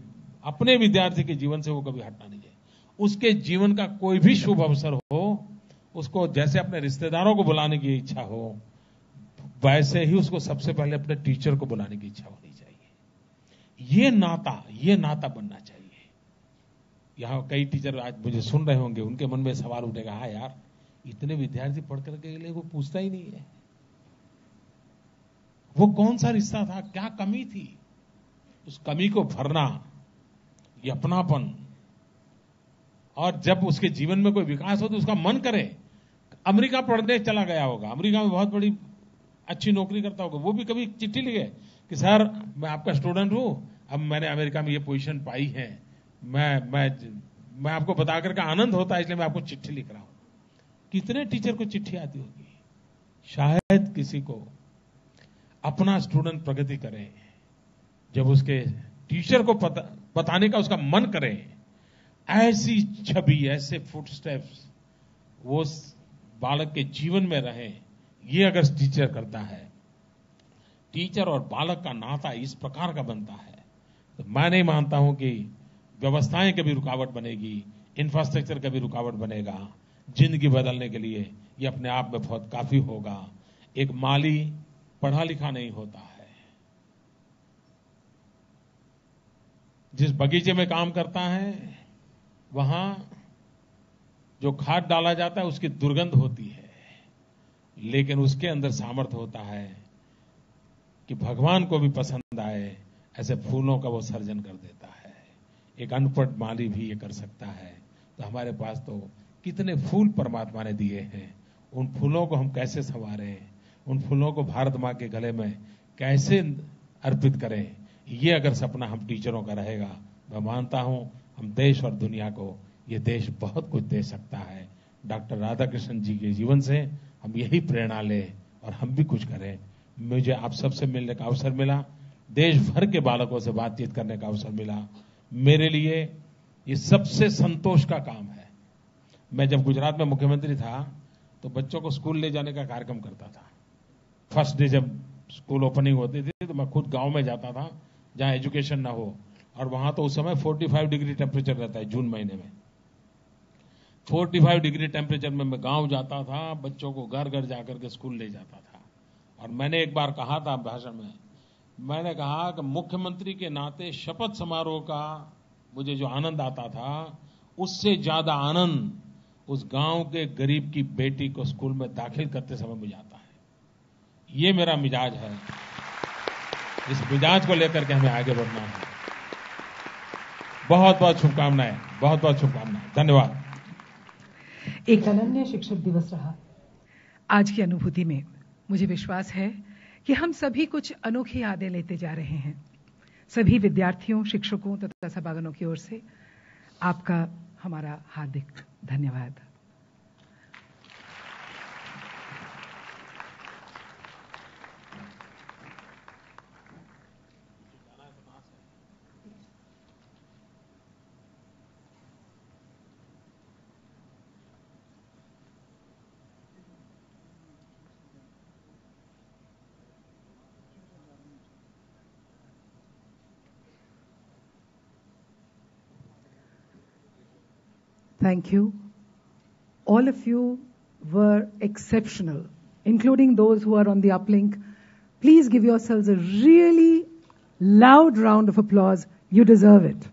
अपने विद्यार्थी के जीवन से वो कभी हटना नहीं चाहिए। उसके जीवन का कोई भी शुभ अवसर हो, उसको जैसे अपने रिश्तेदारों को बुलाने की इच्छा हो, वैसे ही उसको सबसे पहले अपने टीचर को बुलाने की इच्छा होनी चाहिए। ये नाता बनना चाहिए। यहां कई टीचर आज मुझे सुन रहे होंगे, उनके मन में सवाल उठेगा, हाँ यार, इतने विद्यार्थी पढ़ करके लिए वो पूछता ही नहीं है। वो कौन सा रिश्ता था, क्या कमी थी? उस कमी को भरना, ये अपनापन। और जब उसके जीवन में कोई विकास हो तो उसका मन करे। अमेरिका पढ़ने चला गया होगा, अमेरिका में बहुत बड़ी अच्छी नौकरी करता होगा, वो भी कभी चिट्ठी लिखे कि सर मैं आपका स्टूडेंट हूं, अब मैंने अमेरिका में ये पोजीशन पाई है, मैं आपको बता करके आनंद होता है, इसलिए मैं आपको चिट्ठी लिख रहा हूं। कितने टीचर को चिट्ठी आती होगी? शायद किसी को अपना स्टूडेंट प्रगति करे, जब उसके टीचर को बताने का उसका मन करे, ऐसी छवि, ऐसे फुटस्टेप्स वो बालक के जीवन में रहे, ये अगर टीचर करता है टीचर और बालक का नाता इस प्रकार का बनता है, तो मैं नहीं मानता हूं कि व्यवस्थाएं कभी रुकावट बनेगी, इंफ्रास्ट्रक्चर कभी रुकावट बनेगा। जिंदगी बदलने के लिए ये अपने आप में बहुत काफी होगा। एक माली पढ़ा लिखा नहीं होता है, जिस बगीचे में काम करता है वहां जो खाद डाला जाता है उसकी दुर्गंध होती है, लेकिन उसके अंदर सामर्थ्य होता है कि भगवान को भी पसंद आए ऐसे फूलों का वो सर्जन कर देता है। एक अनपढ़ माली भी ये कर सकता है। तो हमारे पास तो कितने फूल परमात्मा ने दिए हैं, उन फूलों को हम कैसे संवारें, उन फूलों को भारत मां के गले में कैसे अर्पित करें, ये अगर सपना हम टीचरों का रहेगा, मैं मानता हूं हम देश और दुनिया को ये देश बहुत कुछ दे सकता है। डॉक्टर राधाकृष्णन जी के जीवन से हम यही प्रेरणा लें और हम भी कुछ करें। मुझे आप सबसे मिलने का अवसर मिला, देश भर के बालकों से बातचीत करने का अवसर मिला। मेरे लिए ये सबसे संतोष का काम है। मैं जब गुजरात में मुख्यमंत्री था तो बच्चों को स्कूल ले जाने का कार्यक्रम करता था। फर्स्ट डे जब स्कूल ओपनिंग होती थी तो मैं खुद गांव में जाता था जहां एजुकेशन ना हो, और वहां तो उस समय 45 डिग्री टेम्परेचर रहता है जून महीने में। 45 डिग्री टेम्परेचर में मैं गांव जाता था, बच्चों को घर घर जाकर के स्कूल ले जाता था। और मैंने एक बार कहा था भाषण में, मैंने कहा कि मुख्यमंत्री के नाते शपथ समारोह का मुझे जो आनंद आता था उससे ज्यादा आनंद उस गांव के गरीब की बेटी को स्कूल में दाखिल करते समय मुझे आता है। ये मेरा मिजाज है, इस मिजाज को लेकर के हमें आगे बढ़ना है। बहुत बहुत शुभकामनाएं, बहुत बहुत शुभकामनाएं। धन्यवाद। एक अनन्य शिक्षक दिवस रहा। आज की अनुभूति में मुझे विश्वास है कि हम सभी कुछ अनोखी यादें लेते जा रहे हैं। सभी विद्यार्थियों, शिक्षकों तथा सभागणों की ओर से आपका हमारा हार्दिक धन्यवाद। Thank you. All of you were exceptional, including those who are on the uplink. Please give yourselves a really loud round of applause. You deserve it.